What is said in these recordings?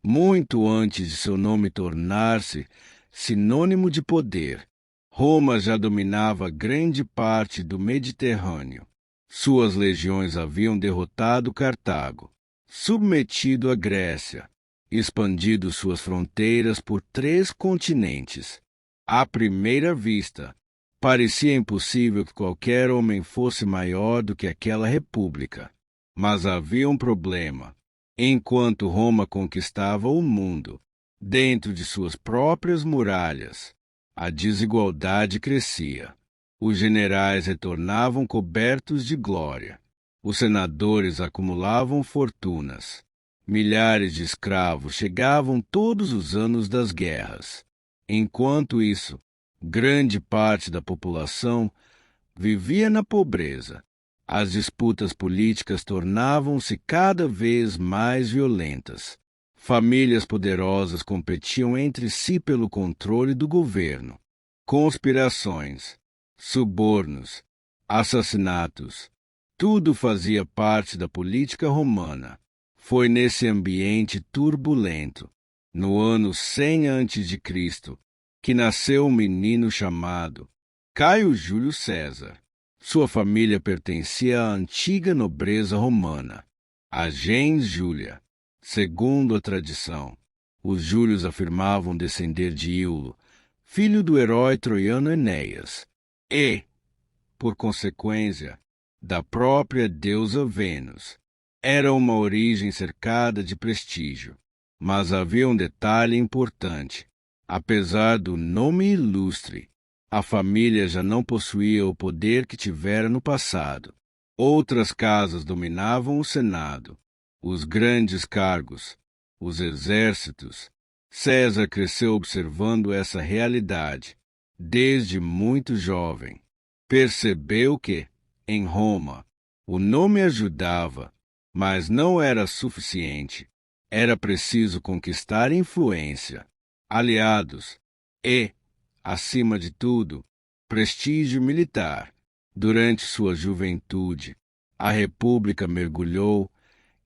Muito antes de seu nome tornar-se sinônimo de poder, Roma já dominava grande parte do Mediterrâneo. Suas legiões haviam derrotado Cartago, submetido a Grécia, expandido suas fronteiras por 3 continentes. À primeira vista, parecia impossível que qualquer homem fosse maior do que aquela república. Mas havia um problema. Enquanto Roma conquistava o mundo, dentro de suas próprias muralhas, a desigualdade crescia. Os generais retornavam cobertos de glória. Os senadores acumulavam fortunas. Milhares de escravos chegavam todos os anos das guerras. Enquanto isso, grande parte da população vivia na pobreza. As disputas políticas tornavam-se cada vez mais violentas. Famílias poderosas competiam entre si pelo controle do governo. Conspirações, subornos, assassinatos, tudo fazia parte da política romana. Foi nesse ambiente turbulento, no ano 100 a.C., que nasceu um menino chamado Caio Júlio César. Sua família pertencia à antiga nobreza romana, a gens Júlia. Segundo a tradição, os Júlios afirmavam descender de Iulo, filho do herói troiano Enéas, e, por consequência, da própria deusa Vênus. Era uma origem cercada de prestígio, mas havia um detalhe importante. Apesar do nome ilustre, a família já não possuía o poder que tivera no passado. Outras casas dominavam o Senado, os grandes cargos, os exércitos. César cresceu observando essa realidade. Desde muito jovem, percebeu que, em Roma, o nome ajudava, mas não era suficiente. Era preciso conquistar influência, aliados e, acima de tudo, prestígio militar. Durante sua juventude, a República mergulhou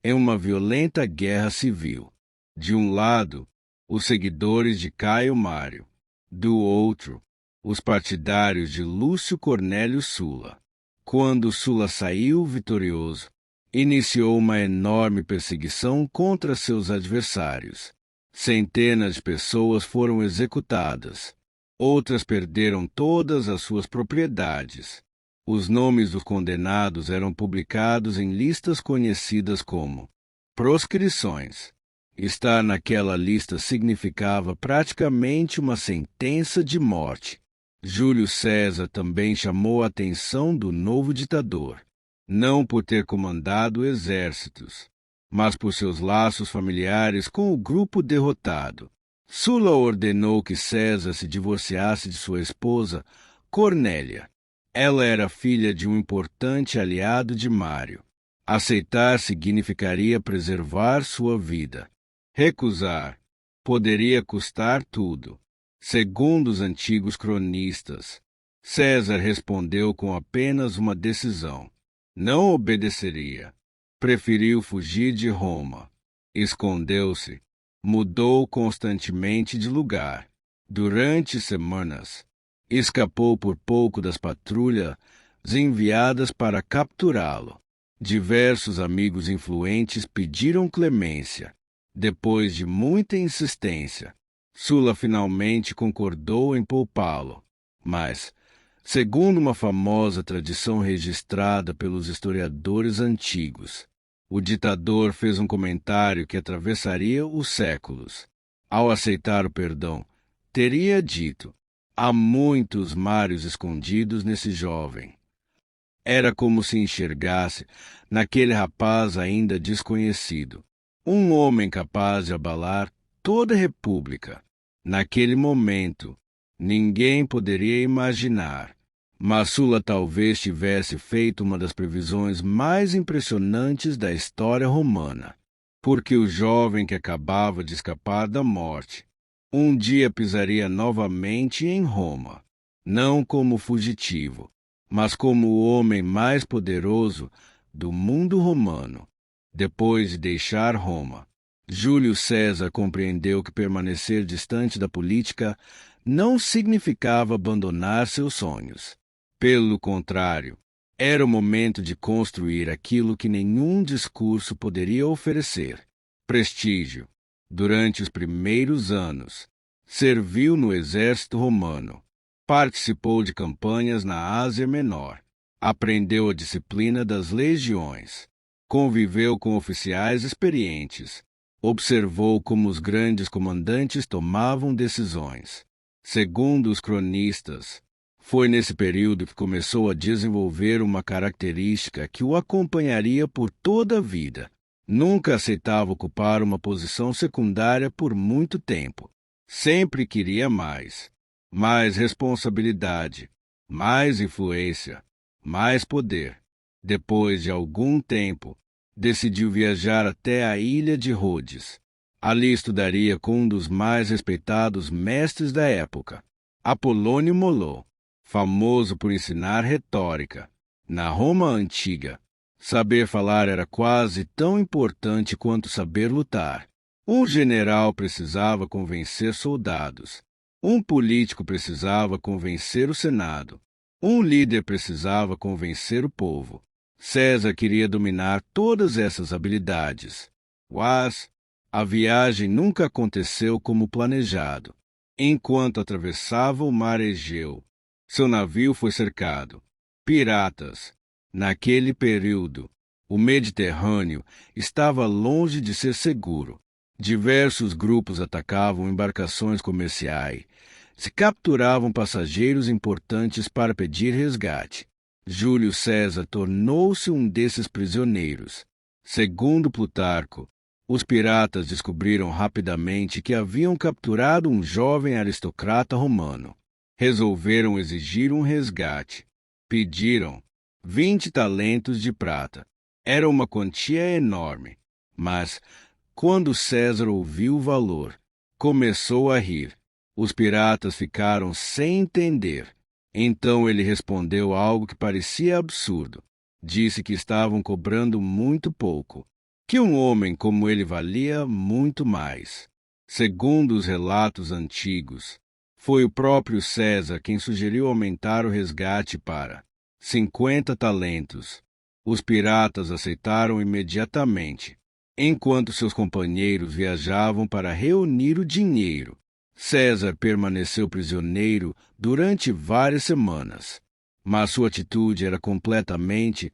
em uma violenta guerra civil. De um lado, os seguidores de Caio Mário, do outro, os partidários de Lúcio Cornélio Sulla. Quando Sulla saiu vitorioso, iniciou uma enorme perseguição contra seus adversários. Centenas de pessoas foram executadas. Outras perderam todas as suas propriedades. Os nomes dos condenados eram publicados em listas conhecidas como proscrições. Estar naquela lista significava praticamente uma sentença de morte. Júlio César também chamou a atenção do novo ditador, não por ter comandado exércitos, mas por seus laços familiares com o grupo derrotado. Sulla ordenou que César se divorciasse de sua esposa, Cornélia. Ela era filha de um importante aliado de Mário. Aceitar significaria preservar sua vida. Recusar poderia custar tudo. Segundo os antigos cronistas, César respondeu com apenas uma decisão. Não obedeceria. Preferiu fugir de Roma. Escondeu-se. Mudou constantemente de lugar. Durante semanas, escapou por pouco das patrulhas enviadas para capturá-lo. Diversos amigos influentes pediram clemência. Depois de muita insistência, Sulla finalmente concordou em poupá-lo. Mas, segundo uma famosa tradição registrada pelos historiadores antigos, o ditador fez um comentário que atravessaria os séculos. Ao aceitar o perdão, teria dito: há muitos Mários escondidos nesse jovem. Era como se enxergasse, naquele rapaz ainda desconhecido, um homem capaz de abalar toda a república. Naquele momento, ninguém poderia imaginar, mas Sulla talvez tivesse feito uma das previsões mais impressionantes da história romana, porque o jovem que acabava de escapar da morte um dia pisaria novamente em Roma, não como fugitivo, mas como o homem mais poderoso do mundo romano. Depois de deixar Roma, Júlio César compreendeu que permanecer distante da política não significava abandonar seus sonhos. Pelo contrário, era o momento de construir aquilo que nenhum discurso poderia oferecer: prestígio. Durante os primeiros anos, serviu no exército romano, participou de campanhas na Ásia Menor, aprendeu a disciplina das legiões, conviveu com oficiais experientes, observou como os grandes comandantes tomavam decisões. Segundo os cronistas, foi nesse período que começou a desenvolver uma característica que o acompanharia por toda a vida. Nunca aceitava ocupar uma posição secundária por muito tempo. Sempre queria mais. Mais responsabilidade, mais influência, mais poder. Depois de algum tempo, decidiu viajar até a ilha de Rhodes. Ali estudaria com um dos mais respeitados mestres da época, Apolônio Moló, famoso por ensinar retórica. Na Roma antiga, saber falar era quase tão importante quanto saber lutar. Um general precisava convencer soldados. Um político precisava convencer o Senado. Um líder precisava convencer o povo. César queria dominar todas essas habilidades. Mas a viagem nunca aconteceu como planejado. Enquanto atravessava o mar Egeu, seu navio foi cercado. Piratas. Naquele período, o Mediterrâneo estava longe de ser seguro. Diversos grupos atacavam embarcações comerciais, se capturavam passageiros importantes para pedir resgate. Júlio César tornou-se um desses prisioneiros. Segundo Plutarco, os piratas descobriram rapidamente que haviam capturado um jovem aristocrata romano. Resolveram exigir um resgate. Pediram 20 talentos de prata. Era uma quantia enorme, mas quando César ouviu o valor, começou a rir. Os piratas ficaram sem entender. Então ele respondeu algo que parecia absurdo. Disse que estavam cobrando muito pouco, que um homem como ele valia muito mais. Segundo os relatos antigos, foi o próprio César quem sugeriu aumentar o resgate para 50 talentos. Os piratas aceitaram imediatamente, enquanto seus companheiros viajavam para reunir o dinheiro. César permaneceu prisioneiro durante várias semanas, mas sua atitude era completamente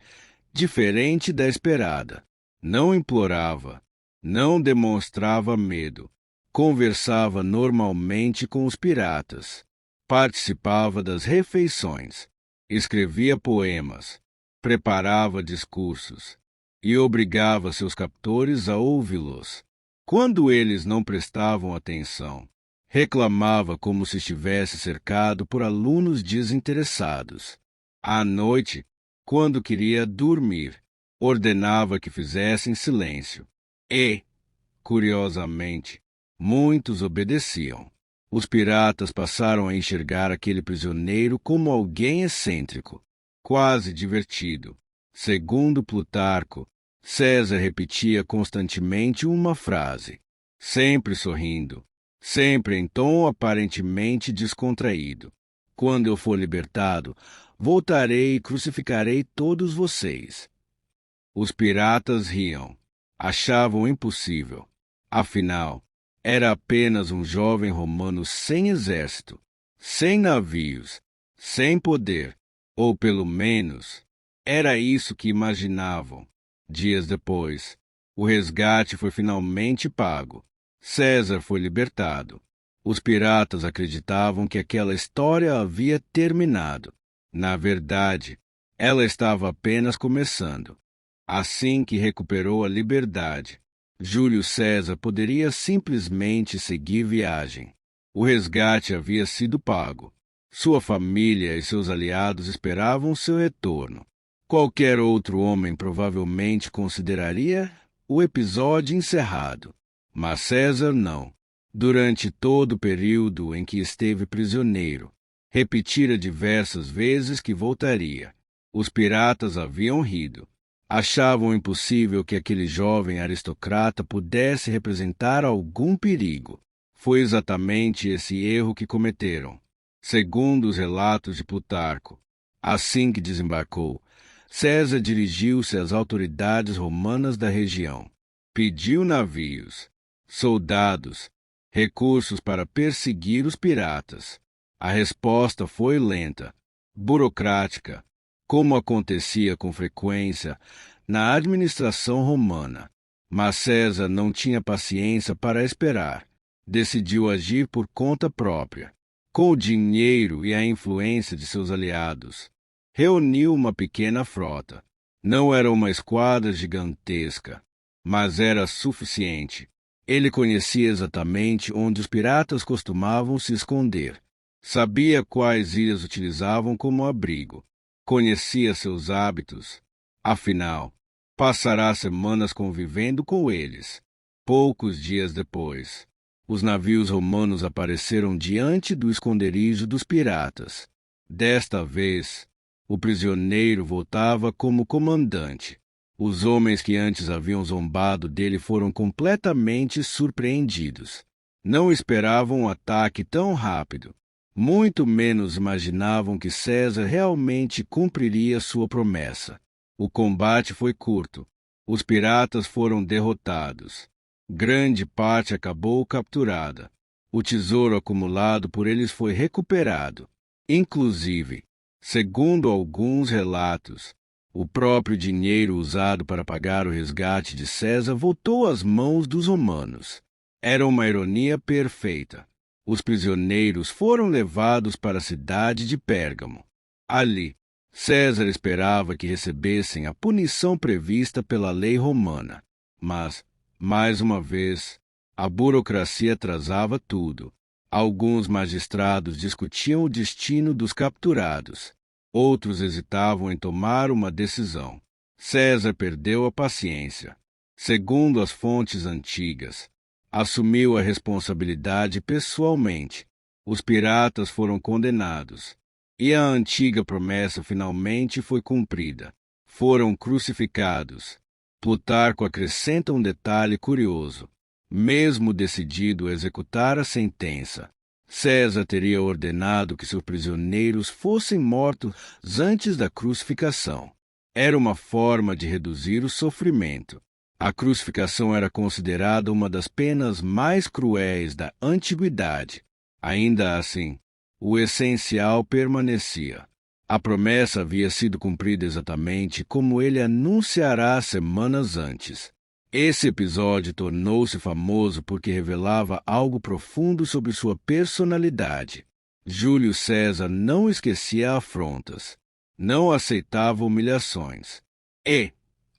diferente da esperada. Não implorava, não demonstrava medo, conversava normalmente com os piratas, participava das refeições, escrevia poemas, preparava discursos e obrigava seus captores a ouvi-los. Quando eles não prestavam atenção, reclamava como se estivesse cercado por alunos desinteressados. À noite, quando queria dormir, ordenava que fizessem silêncio. E, curiosamente, muitos obedeciam. Os piratas passaram a enxergar aquele prisioneiro como alguém excêntrico, quase divertido. Segundo Plutarco, César repetia constantemente uma frase, sempre sorrindo, sempre em tom aparentemente descontraído: quando eu for libertado, voltarei e crucificarei todos vocês. Os piratas riam. Achavam impossível. Afinal, era apenas um jovem romano sem exército, sem navios, sem poder, ou pelo menos, era isso que imaginavam. Dias depois, o resgate foi finalmente pago. César foi libertado. Os piratas acreditavam que aquela história havia terminado. Na verdade, ela estava apenas começando. Assim que recuperou a liberdade, Júlio César poderia simplesmente seguir viagem. O resgate havia sido pago. Sua família e seus aliados esperavam seu retorno. Qualquer outro homem provavelmente consideraria o episódio encerrado. Mas César não. Durante todo o período em que esteve prisioneiro, repetira diversas vezes que voltaria. Os piratas haviam rido. Achavam impossível que aquele jovem aristocrata pudesse representar algum perigo. Foi exatamente esse erro que cometeram. Segundo os relatos de Plutarco, assim que desembarcou, César dirigiu-se às autoridades romanas da região. Pediu navios, soldados, recursos para perseguir os piratas. A resposta foi lenta, burocrática, como acontecia com frequência na administração romana. Mas César não tinha paciência para esperar. Decidiu agir por conta própria. Com o dinheiro e a influência de seus aliados, reuniu uma pequena frota. Não era uma esquadra gigantesca, mas era suficiente. Ele conhecia exatamente onde os piratas costumavam se esconder. Sabia quais ilhas utilizavam como abrigo. Conhecia seus hábitos. Afinal, passará semanas convivendo com eles. Poucos dias depois, os navios romanos apareceram diante do esconderijo dos piratas. Desta vez, o prisioneiro voltava como comandante. Os homens que antes haviam zombado dele foram completamente surpreendidos. Não esperavam um ataque tão rápido. Muito menos imaginavam que César realmente cumpriria sua promessa. O combate foi curto. Os piratas foram derrotados. Grande parte acabou capturada. O tesouro acumulado por eles foi recuperado. Inclusive, segundo alguns relatos, o próprio dinheiro usado para pagar o resgate de César voltou às mãos dos romanos. Era uma ironia perfeita. Os prisioneiros foram levados para a cidade de Pérgamo. Ali, César esperava que recebessem a punição prevista pela lei romana. Mas, mais uma vez, a burocracia atrasava tudo. Alguns magistrados discutiam o destino dos capturados. Outros hesitavam em tomar uma decisão. César perdeu a paciência. Segundo as fontes antigas, assumiu a responsabilidade pessoalmente. Os piratas foram condenados. E a antiga promessa finalmente foi cumprida. Foram crucificados. Plutarco acrescenta um detalhe curioso. Mesmo decidido a executar a sentença, César teria ordenado que seus prisioneiros fossem mortos antes da crucificação. Era uma forma de reduzir o sofrimento. A crucificação era considerada uma das penas mais cruéis da antiguidade. Ainda assim, o essencial permanecia. A promessa havia sido cumprida exatamente como ele anunciará semanas antes. Esse episódio tornou-se famoso porque revelava algo profundo sobre sua personalidade. Júlio César não esquecia afrontas, não aceitava humilhações e,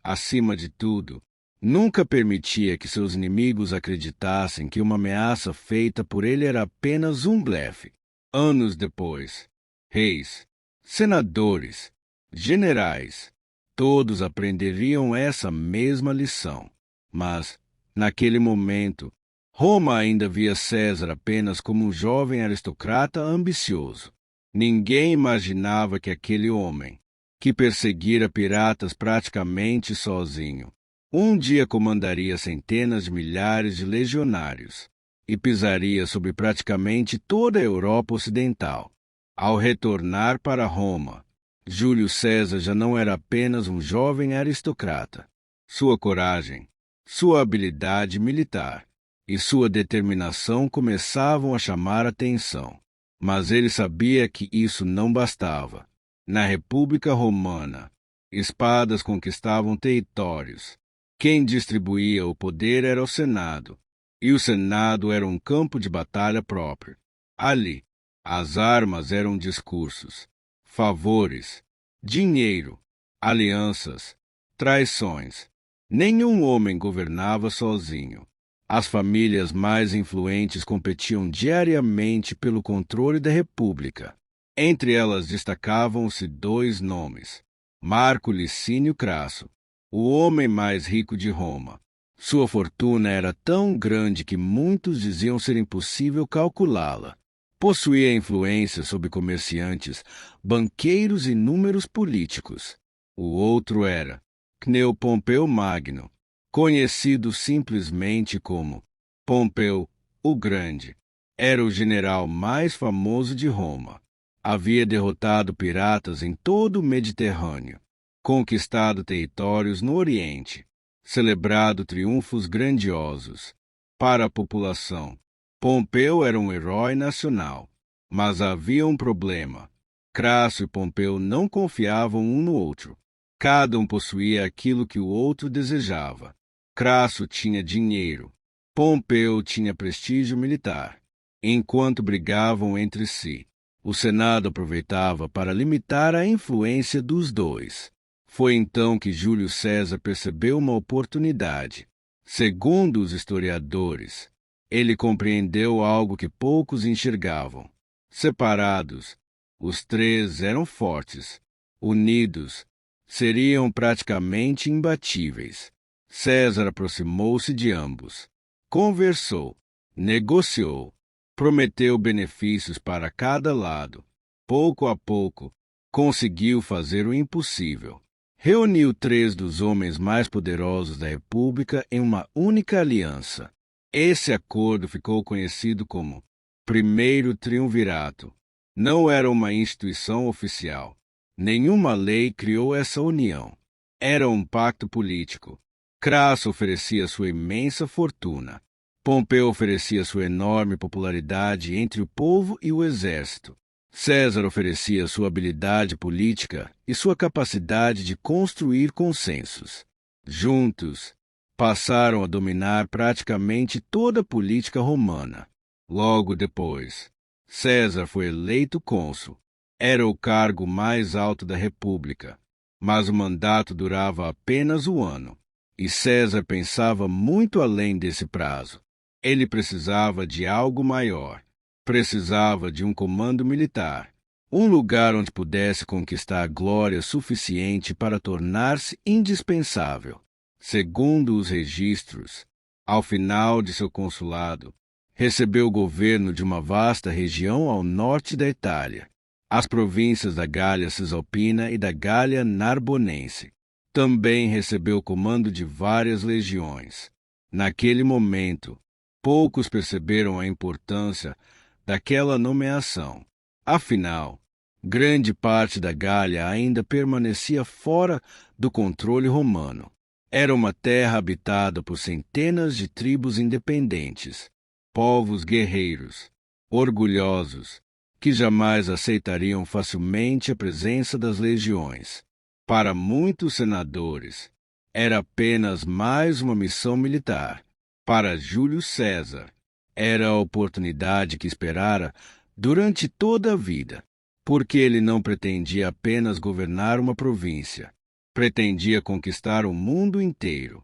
acima de tudo, nunca permitia que seus inimigos acreditassem que uma ameaça feita por ele era apenas um blefe. Anos depois, reis, senadores, generais, todos aprenderiam essa mesma lição. Mas, naquele momento, Roma ainda via César apenas como um jovem aristocrata ambicioso. Ninguém imaginava que aquele homem, que perseguira piratas praticamente sozinho, um dia comandaria centenas de milhares de legionários e pisaria sobre praticamente toda a Europa Ocidental. Ao retornar para Roma, Júlio César já não era apenas um jovem aristocrata. Sua coragem, sua habilidade militar e sua determinação começavam a chamar atenção. Mas ele sabia que isso não bastava. Na República Romana, espadas conquistavam territórios. Quem distribuía o poder era o Senado, e o Senado era um campo de batalha próprio. Ali, as armas eram discursos, favores, dinheiro, alianças, traições. Nenhum homem governava sozinho. As famílias mais influentes competiam diariamente pelo controle da República. Entre elas destacavam-se dois nomes: Marco Licínio Crasso, o homem mais rico de Roma. Sua fortuna era tão grande que muitos diziam ser impossível calculá-la. Possuía influência sobre comerciantes, banqueiros e inúmeros políticos. O outro era Cneu Pompeu Magno, conhecido simplesmente como Pompeu o Grande, era o general mais famoso de Roma. Havia derrotado piratas em todo o Mediterrâneo, conquistado territórios no Oriente, celebrado triunfos grandiosos. Para a população, Pompeu era um herói nacional. Mas havia um problema. Crasso e Pompeu não confiavam um no outro. Cada um possuía aquilo que o outro desejava. Crasso tinha dinheiro. Pompeu tinha prestígio militar. Enquanto brigavam entre si, o Senado aproveitava para limitar a influência dos dois. Foi então que Júlio César percebeu uma oportunidade. Segundo os historiadores, ele compreendeu algo que poucos enxergavam. Separados, os três eram fortes. Unidos, seriam praticamente imbatíveis. César aproximou-se de ambos. Conversou, negociou, prometeu benefícios para cada lado. Pouco a pouco, conseguiu fazer o impossível. Reuniu três dos homens mais poderosos da República em uma única aliança. Esse acordo ficou conhecido como Primeiro Triunvirato. Não era uma instituição oficial. Nenhuma lei criou essa união. Era um pacto político. Crasso oferecia sua imensa fortuna. Pompeu oferecia sua enorme popularidade entre o povo e o exército. César oferecia sua habilidade política e sua capacidade de construir consensos. Juntos, passaram a dominar praticamente toda a política romana. Logo depois, César foi eleito cônsul. Era o cargo mais alto da República, mas o mandato durava apenas um ano, e César pensava muito além desse prazo. Ele precisava de algo maior. Precisava de um comando militar, um lugar onde pudesse conquistar glória suficiente para tornar-se indispensável. Segundo os registros, ao final de seu consulado, recebeu o governo de uma vasta região ao norte da Itália, as províncias da Gália Cisalpina e da Gália Narbonense. Também recebeu o comando de várias legiões. Naquele momento, poucos perceberam a importância daquela nomeação. Afinal, grande parte da Gália ainda permanecia fora do controle romano. Era uma terra habitada por centenas de tribos independentes, povos guerreiros, orgulhosos, que jamais aceitariam facilmente a presença das legiões. Para muitos senadores, era apenas mais uma missão militar. Para Júlio César, era a oportunidade que esperara durante toda a vida, porque ele não pretendia apenas governar uma província, pretendia conquistar o mundo inteiro.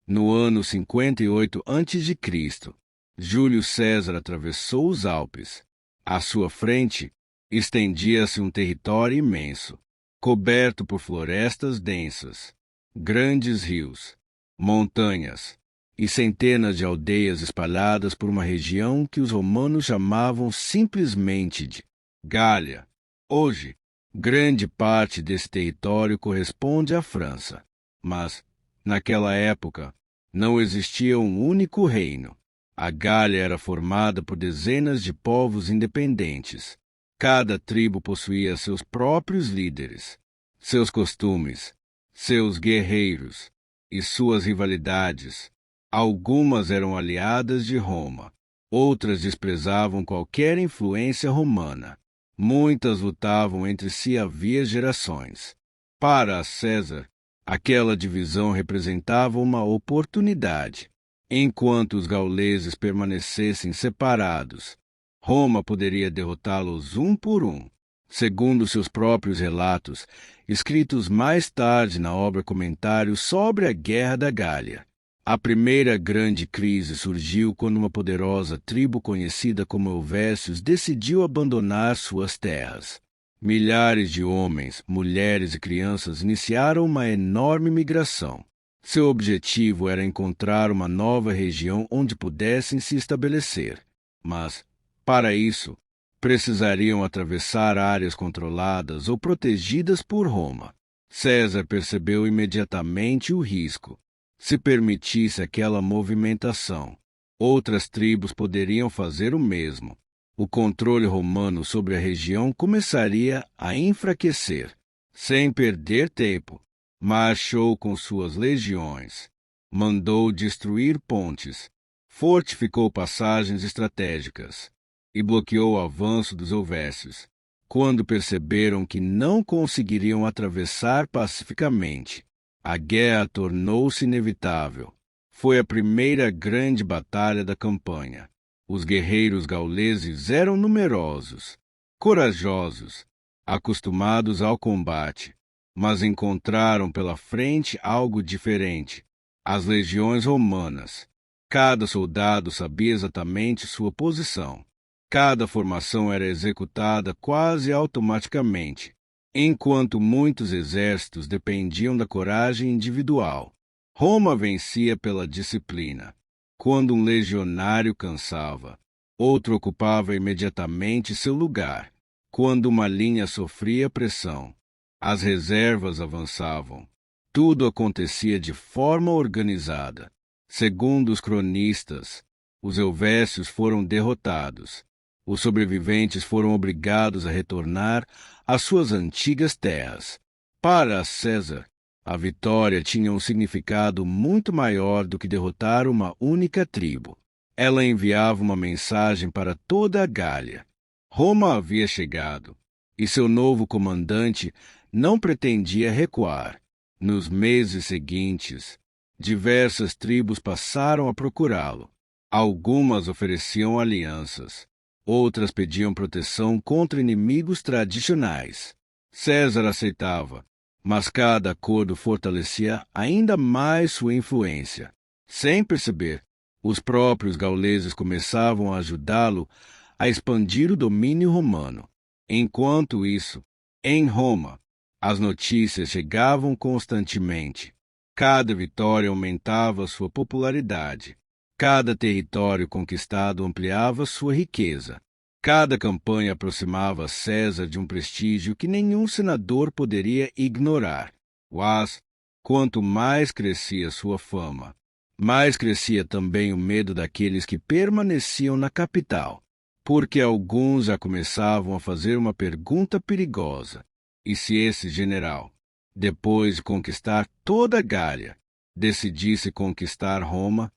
No ano 58 a.C., Júlio César atravessou os Alpes. À sua frente, estendia-se um território imenso, coberto por florestas densas, grandes rios, montanhas e centenas de aldeias espalhadas por uma região que os romanos chamavam simplesmente de Gália. Hoje, grande parte desse território corresponde à França, mas, naquela época, não existia um único reino. A Gália era formada por dezenas de povos independentes. Cada tribo possuía seus próprios líderes, seus costumes, seus guerreiros e suas rivalidades. Algumas eram aliadas de Roma, outras desprezavam qualquer influência romana. Muitas lutavam entre si havia gerações. Para César, aquela divisão representava uma oportunidade. Enquanto os gauleses permanecessem separados, Roma poderia derrotá-los um por um. Segundo seus próprios relatos, escritos mais tarde na obra Comentários sobre a Guerra da Gália. A primeira grande crise surgiu quando uma poderosa tribo conhecida como Helvécios decidiu abandonar suas terras. Milhares de homens, mulheres e crianças iniciaram uma enorme migração. Seu objetivo era encontrar uma nova região onde pudessem se estabelecer. Mas, para isso, precisariam atravessar áreas controladas ou protegidas por Roma. César percebeu imediatamente o risco. Se permitisse aquela movimentação, outras tribos poderiam fazer o mesmo. O controle romano sobre a região começaria a enfraquecer. Sem perder tempo, marchou com suas legiões, mandou destruir pontes, fortificou passagens estratégicas e bloqueou o avanço dos helvécios. Quando perceberam que não conseguiriam atravessar pacificamente, a guerra tornou-se inevitável. Foi a primeira grande batalha da campanha. Os guerreiros gauleses eram numerosos, corajosos, acostumados ao combate, mas encontraram pela frente algo diferente: as legiões romanas. Cada soldado sabia exatamente sua posição. Cada formação era executada quase automaticamente, enquanto muitos exércitos dependiam da coragem individual. Roma vencia pela disciplina. Quando um legionário cansava, outro ocupava imediatamente seu lugar. Quando uma linha sofria pressão, as reservas avançavam. Tudo acontecia de forma organizada. Segundo os cronistas, os helvécios foram derrotados. Os sobreviventes foram obrigados a retornar às suas antigas terras. Para César, a vitória tinha um significado muito maior do que derrotar uma única tribo. Ela enviava uma mensagem para toda a Gália. Roma havia chegado, e seu novo comandante não pretendia recuar. Nos meses seguintes, diversas tribos passaram a procurá-lo. Algumas ofereciam alianças. Outras pediam proteção contra inimigos tradicionais. César aceitava, mas cada acordo fortalecia ainda mais sua influência. Sem perceber, os próprios gauleses começavam a ajudá-lo a expandir o domínio romano. Enquanto isso, em Roma, as notícias chegavam constantemente. Cada vitória aumentava sua popularidade. Cada território conquistado ampliava sua riqueza. Cada campanha aproximava César de um prestígio que nenhum senador poderia ignorar. Mas, quanto mais crescia sua fama, mais crescia também o medo daqueles que permaneciam na capital, porque alguns já começavam a fazer uma pergunta perigosa: e se esse general, depois de conquistar toda a Gália, decidisse conquistar Roma?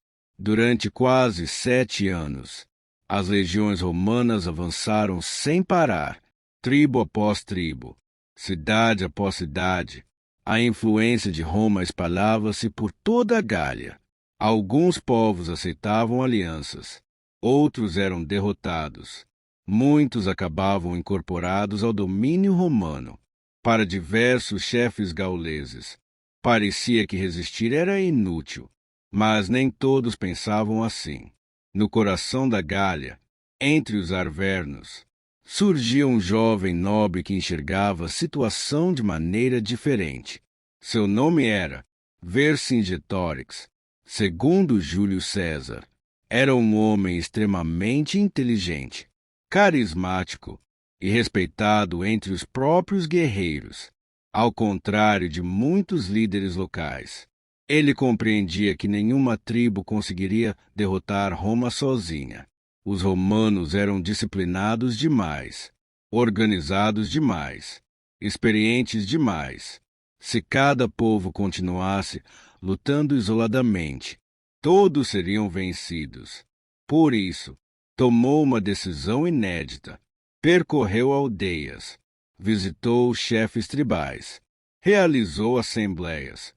Durante quase 7 anos, as legiões romanas avançaram sem parar, tribo após tribo, cidade após cidade. A influência de Roma espalhava-se por toda a Gália. Alguns povos aceitavam alianças, outros eram derrotados. Muitos acabavam incorporados ao domínio romano. Para diversos chefes gauleses, parecia que resistir era inútil. Mas nem todos pensavam assim. No coração da Gália, entre os arvernos, surgia um jovem nobre que enxergava a situação de maneira diferente. Seu nome era Vercingetorix. Segundo Júlio César, era um homem extremamente inteligente, carismático e respeitado entre os próprios guerreiros, ao contrário de muitos líderes locais. Ele compreendia que nenhuma tribo conseguiria derrotar Roma sozinha. Os romanos eram disciplinados demais, organizados demais, experientes demais. Se cada povo continuasse lutando isoladamente, todos seriam vencidos. Por isso, tomou uma decisão inédita. Percorreu aldeias, visitou chefes tribais, realizou assembleias,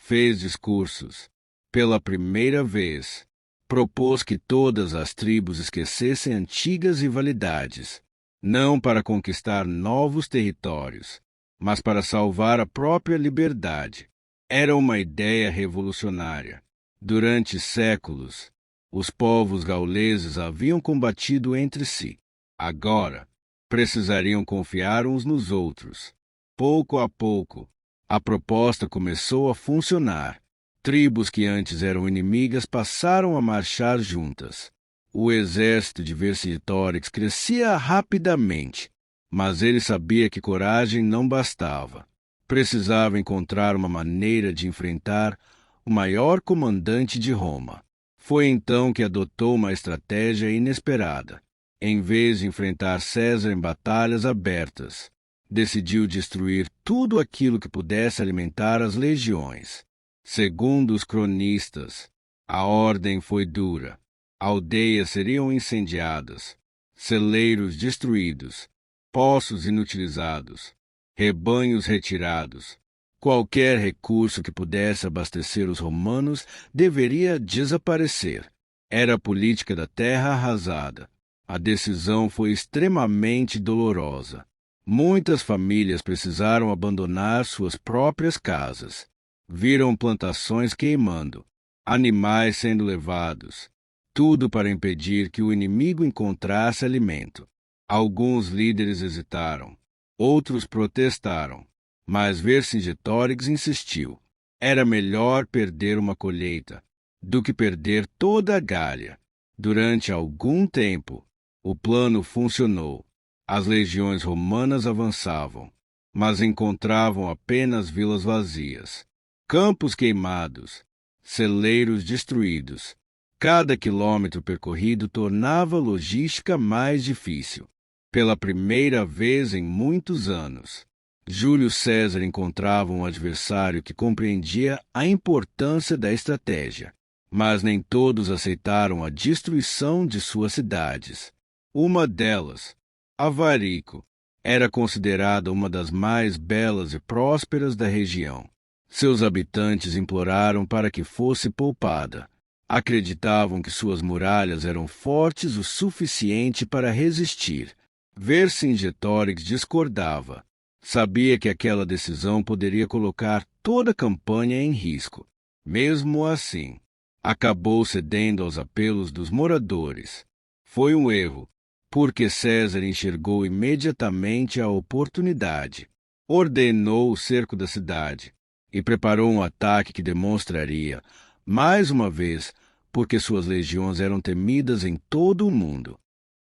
fez discursos. Pela primeira vez, propôs que todas as tribos esquecessem antigas rivalidades, não para conquistar novos territórios, mas para salvar a própria liberdade. Era uma ideia revolucionária. Durante séculos, os povos gauleses haviam combatido entre si. Agora, precisariam confiar uns nos outros. Pouco a pouco, a proposta começou a funcionar. Tribos que antes eram inimigas passaram a marchar juntas. O exército de Vercingetorix crescia rapidamente, mas ele sabia que coragem não bastava. Precisava encontrar uma maneira de enfrentar o maior comandante de Roma. Foi então que adotou uma estratégia inesperada. Em vez de enfrentar César em batalhas abertas, decidiu destruir tudo aquilo que pudesse alimentar as legiões. Segundo os cronistas, a ordem foi dura. Aldeias seriam incendiadas, celeiros destruídos, poços inutilizados, rebanhos retirados. Qualquer recurso que pudesse abastecer os romanos deveria desaparecer. Era a política da terra arrasada. A decisão foi extremamente dolorosa. Muitas famílias precisaram abandonar suas próprias casas. Viram plantações queimando, animais sendo levados, tudo para impedir que o inimigo encontrasse alimento. Alguns líderes hesitaram, outros protestaram, mas Vercingetorix insistiu. Era melhor perder uma colheita do que perder toda a Gália. Durante algum tempo, o plano funcionou. As legiões romanas avançavam, mas encontravam apenas vilas vazias, campos queimados, celeiros destruídos. Cada quilômetro percorrido tornava a logística mais difícil. Pela primeira vez em muitos anos, Júlio César encontrava um adversário que compreendia a importância da estratégia, mas nem todos aceitaram a destruição de suas cidades. Uma delas, Avarico, era considerada uma das mais belas e prósperas da região. Seus habitantes imploraram para que fosse poupada. Acreditavam que suas muralhas eram fortes o suficiente para resistir. Vercingetorix discordava. Sabia que aquela decisão poderia colocar toda a campanha em risco. Mesmo assim, acabou cedendo aos apelos dos moradores. Foi um erro, porque César enxergou imediatamente a oportunidade. Ordenou o cerco da cidade e preparou um ataque que demonstraria, mais uma vez, porque suas legiões eram temidas em todo o mundo.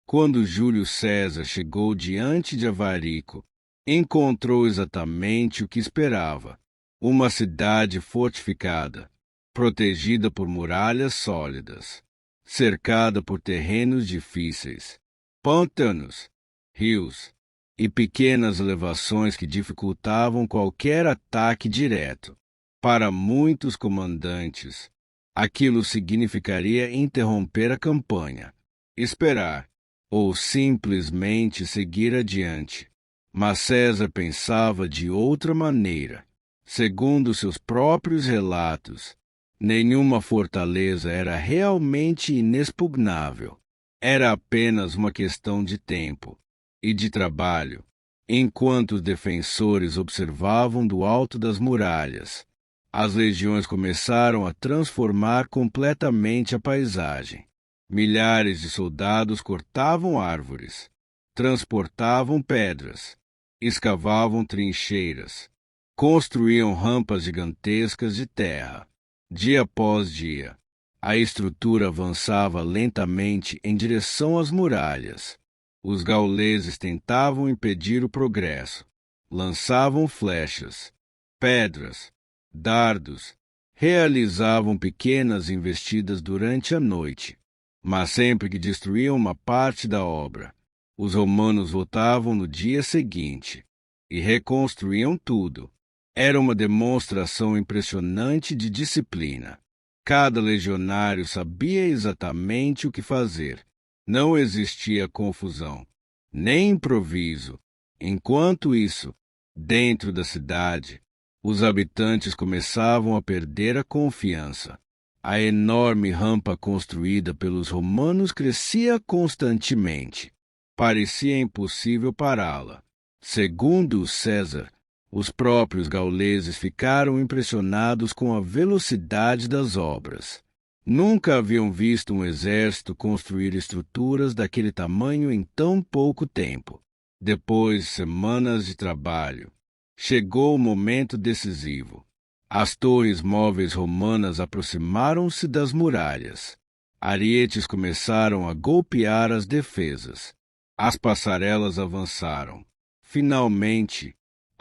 Quando Júlio César chegou diante de Avarico, encontrou exatamente o que esperava: uma cidade fortificada, protegida por muralhas sólidas, cercada por terrenos difíceis, pântanos, rios e pequenas elevações que dificultavam qualquer ataque direto. Para muitos comandantes, aquilo significaria interromper a campanha, esperar ou simplesmente seguir adiante. Mas César pensava de outra maneira. Segundo seus próprios relatos, nenhuma fortaleza era realmente inexpugnável. Era apenas uma questão de tempo e de trabalho, enquanto os defensores observavam do alto das muralhas. As legiões começaram a transformar completamente a paisagem. Milhares de soldados cortavam árvores, transportavam pedras, escavavam trincheiras, construíam rampas gigantescas de terra. Dia após dia, a estrutura avançava lentamente em direção às muralhas. Os gauleses tentavam impedir o progresso. Lançavam flechas, pedras, dardos, realizavam pequenas investidas durante a noite. Mas sempre que destruíam uma parte da obra, os romanos voltavam no dia seguinte e reconstruíam tudo. Era uma demonstração impressionante de disciplina. Cada legionário sabia exatamente o que fazer. Não existia confusão, nem improviso. Enquanto isso, dentro da cidade, os habitantes começavam a perder a confiança. A enorme rampa construída pelos romanos crescia constantemente. Parecia impossível pará-la. Segundo César, os próprios gauleses ficaram impressionados com a velocidade das obras. Nunca haviam visto um exército construir estruturas daquele tamanho em tão pouco tempo. Depois de semanas de trabalho, chegou o momento decisivo. As torres móveis romanas aproximaram-se das muralhas. Arietes começaram a golpear as defesas. As passarelas avançaram. Finalmente,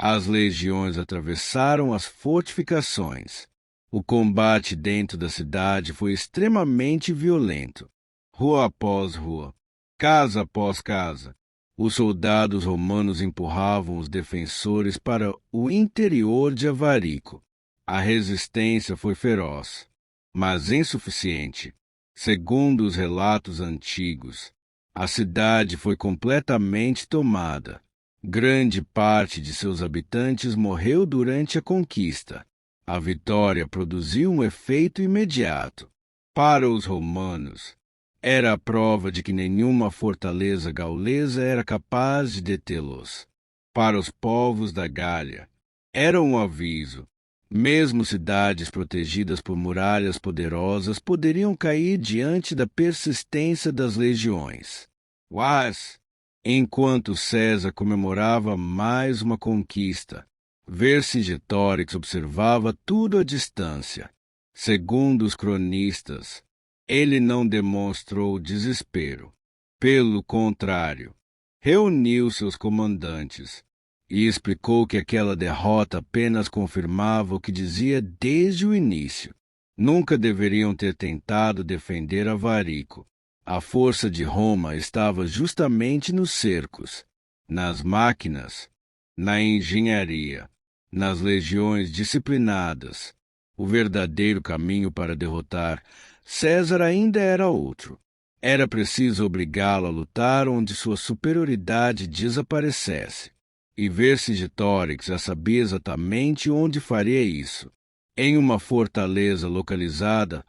As legiões atravessaram as fortificações. O combate dentro da cidade foi extremamente violento. Rua após rua, casa após casa, os soldados romanos empurravam os defensores para o interior de Avarico. A resistência foi feroz, mas insuficiente. Segundo os relatos antigos, a cidade foi completamente tomada. Grande parte de seus habitantes morreu durante a conquista. A vitória produziu um efeito imediato. Para os romanos, era a prova de que nenhuma fortaleza gaulesa era capaz de detê-los. Para os povos da Gália, era um aviso. Mesmo cidades protegidas por muralhas poderosas poderiam cair diante da persistência das legiões. Mas, enquanto César comemorava mais uma conquista, Vercingetorix observava tudo à distância. Segundo os cronistas, ele não demonstrou desespero. Pelo contrário, reuniu seus comandantes e explicou que aquela derrota apenas confirmava o que dizia desde o início. Nunca deveriam ter tentado defender Avarico. A força de Roma estava justamente nos cercos, nas máquinas, na engenharia, nas legiões disciplinadas. O verdadeiro caminho para derrotar César ainda era outro. Era preciso obrigá-lo a lutar onde sua superioridade desaparecesse. E Vercingetorix já sabia exatamente onde faria isso. Em uma fortaleza localizada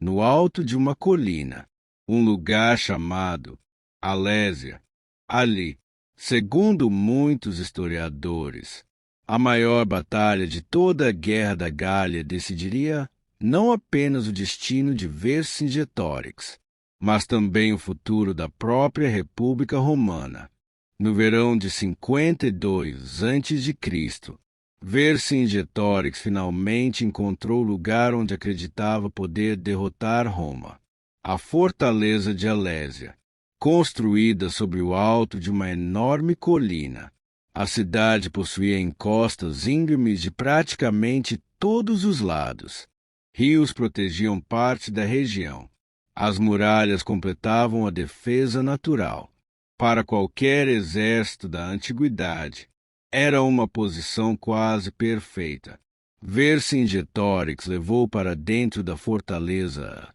no alto de uma colina, um lugar chamado Alésia. Ali, segundo muitos historiadores, a maior batalha de toda a Guerra da Gália decidiria não apenas o destino de Vercingetorix, mas também o futuro da própria República Romana. No verão de 52 a.C., Vercingetorix finalmente encontrou o lugar onde acreditava poder derrotar Roma. A fortaleza de Alésia, construída sobre o alto de uma enorme colina. A cidade possuía encostas íngremes de praticamente todos os lados. Rios protegiam parte da região. As muralhas completavam a defesa natural. Para qualquer exército da antiguidade, era uma posição quase perfeita. Vercingetorix levou para dentro da fortaleza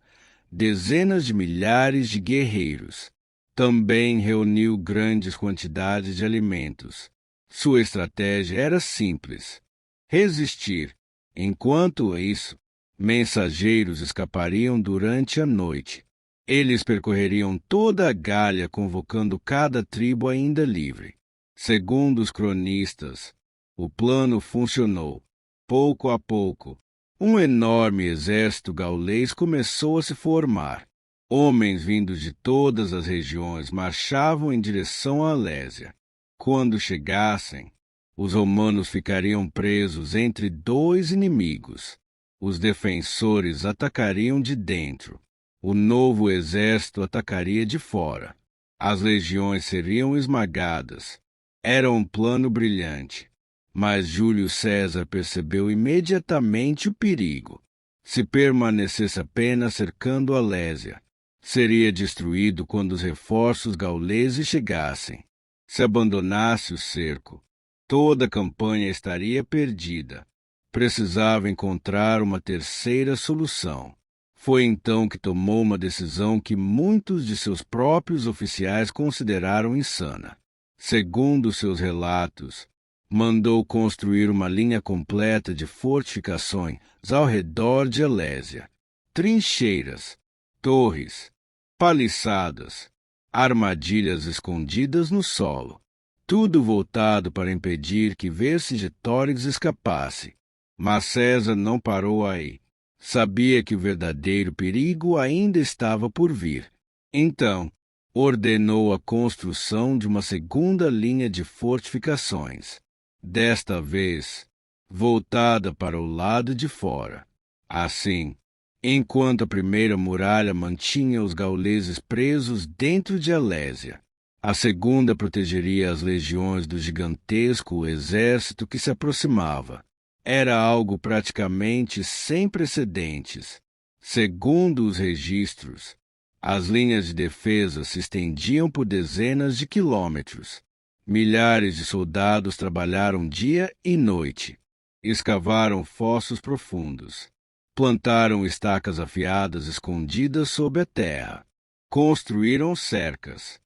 dezenas de milhares de guerreiros. Também reuniu grandes quantidades de alimentos. Sua estratégia era simples: resistir. Enquanto isso, mensageiros escapariam durante a noite. Eles percorreriam toda a Gália convocando cada tribo ainda livre. Segundo os cronistas, o plano funcionou. Pouco a pouco, um enorme exército gaulês começou a se formar. Homens vindos de todas as regiões marchavam em direção a Alésia. Quando chegassem, os romanos ficariam presos entre dois inimigos. Os defensores atacariam de dentro. O novo exército atacaria de fora. As legiões seriam esmagadas. Era um plano brilhante. Mas Júlio César percebeu imediatamente o perigo. Se permanecesse apenas cercando Alésia, seria destruído quando os reforços gauleses chegassem. Se abandonasse o cerco, toda a campanha estaria perdida. Precisava encontrar uma terceira solução. Foi então que tomou uma decisão que muitos de seus próprios oficiais consideraram insana. Segundo seus relatos, mandou construir uma linha completa de fortificações ao redor de Alésia. Trincheiras, torres, paliçadas, armadilhas escondidas no solo. Tudo voltado para impedir que Vercingetorix escapasse. Mas César não parou aí. Sabia que o verdadeiro perigo ainda estava por vir. Então, ordenou a construção de uma segunda linha de fortificações, desta vez voltada para o lado de fora. Assim, enquanto a primeira muralha mantinha os gauleses presos dentro de Alésia, A segunda protegeria as legiões do gigantesco exército que se aproximava. Era algo praticamente sem precedentes. Segundo os registros, as linhas de defesa se estendiam por dezenas de quilômetros. Milhares de soldados trabalharam dia e noite. Escavaram fossos profundos. Plantaram estacas afiadas escondidas sob a terra. Construíram cercas,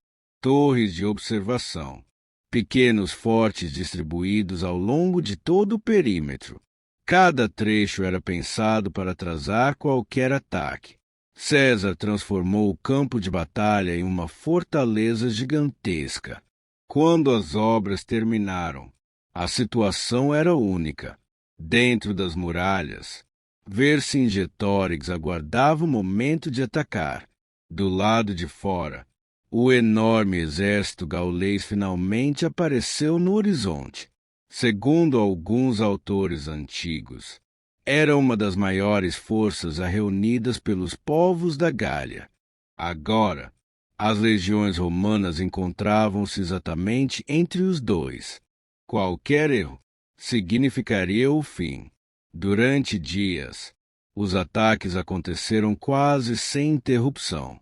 torres de observação, pequenos fortes distribuídos ao longo de todo o perímetro. Cada trecho era pensado para atrasar qualquer ataque. César transformou o campo de batalha em uma fortaleza gigantesca. Quando as obras terminaram, a situação era única. Dentro das muralhas, Vercingetorix aguardava o momento de atacar. Do lado de fora, o enorme exército gaulês finalmente apareceu no horizonte. Segundo alguns autores antigos, era uma das maiores forças já reunidas pelos povos da Gália. Agora, as legiões romanas encontravam-se exatamente entre os dois. Qualquer erro significaria o fim. Durante dias, os ataques aconteceram quase sem interrupção.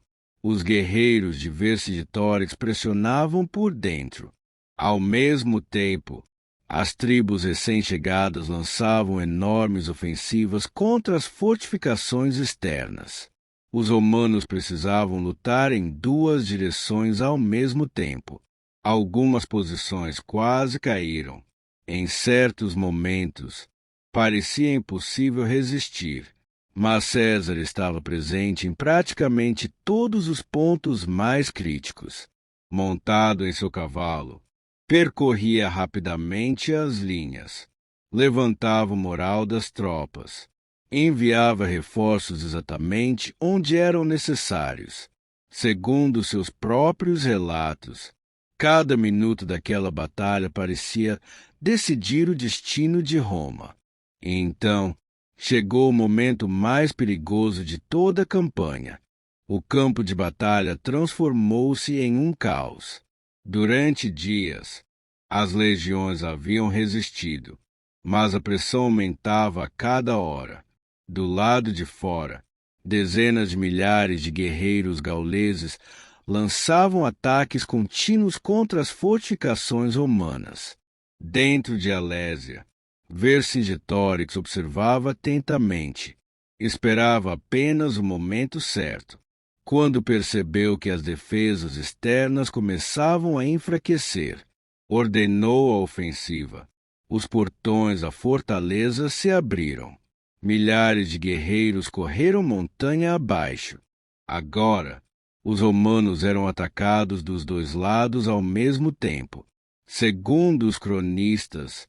Os guerreiros de Vercingetorix pressionavam por dentro. Ao mesmo tempo, as tribos recém-chegadas lançavam enormes ofensivas contra as fortificações externas. Os romanos precisavam lutar em duas direções ao mesmo tempo. Algumas posições quase caíram. Em certos momentos, parecia impossível resistir, mas César estava presente em praticamente todos os pontos mais críticos. Montado em seu cavalo, percorria rapidamente as linhas, levantava o moral das tropas, enviava reforços exatamente onde eram necessários. Segundo seus próprios relatos, cada minuto daquela batalha parecia decidir o destino de Roma. E então, chegou o momento mais perigoso de toda a campanha. O campo de batalha transformou-se em um caos. Durante dias, as legiões haviam resistido, mas a pressão aumentava a cada hora. Do lado de fora, dezenas de milhares de guerreiros gauleses lançavam ataques contínuos contra as fortificações romanas. Dentro de Alésia, Vercingetorix observava atentamente. Esperava apenas o momento certo. Quando percebeu que as defesas externas começavam a enfraquecer, ordenou a ofensiva. Os portões da fortaleza se abriram. Milhares de guerreiros correram montanha abaixo. Agora, os romanos eram atacados dos dois lados ao mesmo tempo. Segundo os cronistas,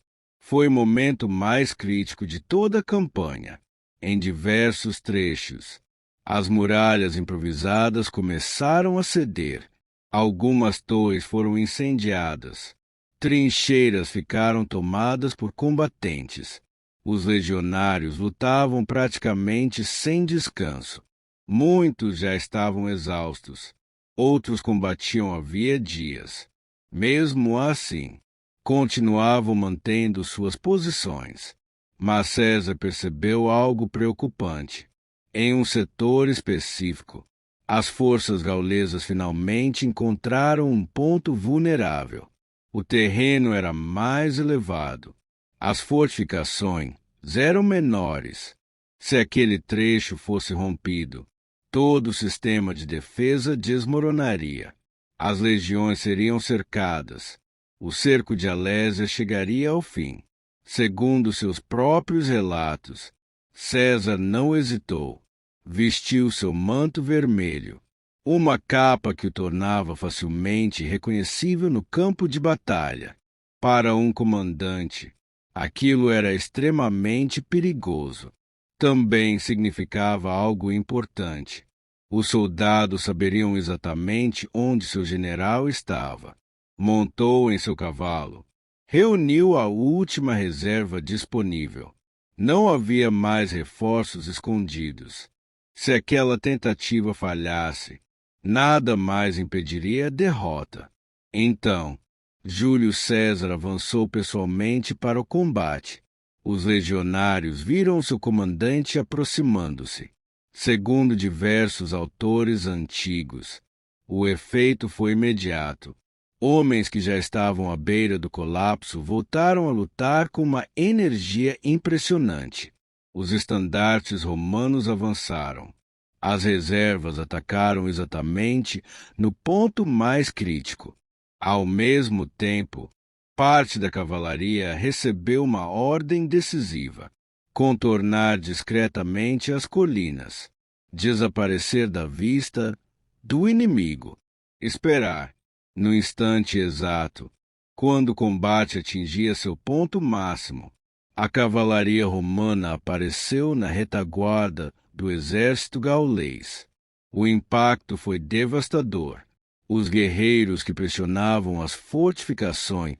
foi o momento mais crítico de toda a campanha. Em diversos trechos, as muralhas improvisadas começaram a ceder. Algumas torres foram incendiadas. Trincheiras ficaram tomadas por combatentes. Os legionários lutavam praticamente sem descanso. Muitos já estavam exaustos. Outros combatiam havia dias. Mesmo assim, continuavam mantendo suas posições. Mas César percebeu algo preocupante. Em um setor específico, as forças gaulesas finalmente encontraram um ponto vulnerável. O terreno era mais elevado. As fortificações eram menores. Se aquele trecho fosse rompido, todo o sistema de defesa desmoronaria. As legiões seriam cercadas. O cerco de Alésia chegaria ao fim. Segundo seus próprios relatos, César não hesitou. Vestiu seu manto vermelho, uma capa que o tornava facilmente reconhecível no campo de batalha. Para um comandante, aquilo era extremamente perigoso. Também significava algo importante. Os soldados saberiam exatamente onde seu general estava. Montou em seu cavalo. Reuniu a última reserva disponível. Não havia mais reforços escondidos. Se aquela tentativa falhasse, nada mais impediria a derrota. Então, Júlio César avançou pessoalmente para o combate. Os legionários viram seu comandante aproximando-se. Segundo diversos autores antigos, o efeito foi imediato. Homens que já estavam à beira do colapso voltaram a lutar com uma energia impressionante. Os estandartes romanos avançaram. As reservas atacaram exatamente no ponto mais crítico. Ao mesmo tempo, parte da cavalaria recebeu uma ordem decisiva: contornar discretamente as colinas, desaparecer da vista do inimigo, esperar, no instante exato, quando o combate atingia seu ponto máximo. A cavalaria romana apareceu na retaguarda do exército gaulês. O impacto foi devastador. Os guerreiros que pressionavam as fortificações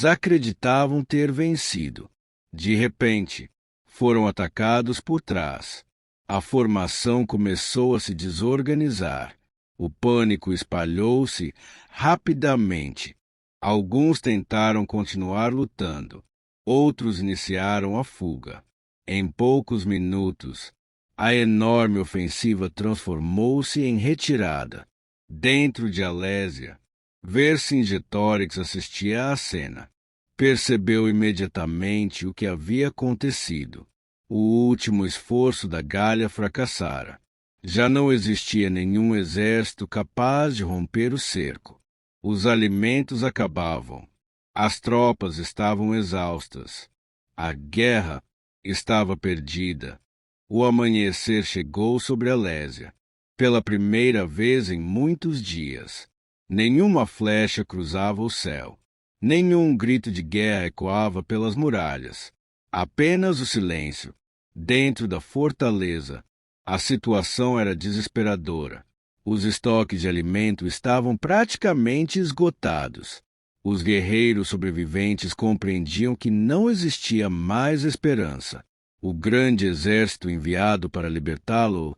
acreditavam ter vencido. De repente, foram atacados por trás. A formação começou a se desorganizar. O pânico espalhou-se rapidamente. Alguns tentaram continuar lutando. Outros iniciaram a fuga. Em poucos minutos, a enorme ofensiva transformou-se em retirada. Dentro de Alésia, Vercingetorix assistia à cena. Percebeu imediatamente o que havia acontecido. O último esforço da Gália fracassara. Já não existia nenhum exército capaz de romper o cerco. Os alimentos acabavam. As tropas estavam exaustas. A guerra estava perdida. O amanhecer chegou sobre Alésia. Pela primeira vez em muitos dias, nenhuma flecha cruzava o céu. Nenhum grito de guerra ecoava pelas muralhas. Apenas o silêncio. Dentro da fortaleza, a situação era desesperadora. Os estoques de alimento estavam praticamente esgotados. Os guerreiros sobreviventes compreendiam que não existia mais esperança. O grande exército enviado para libertá-lo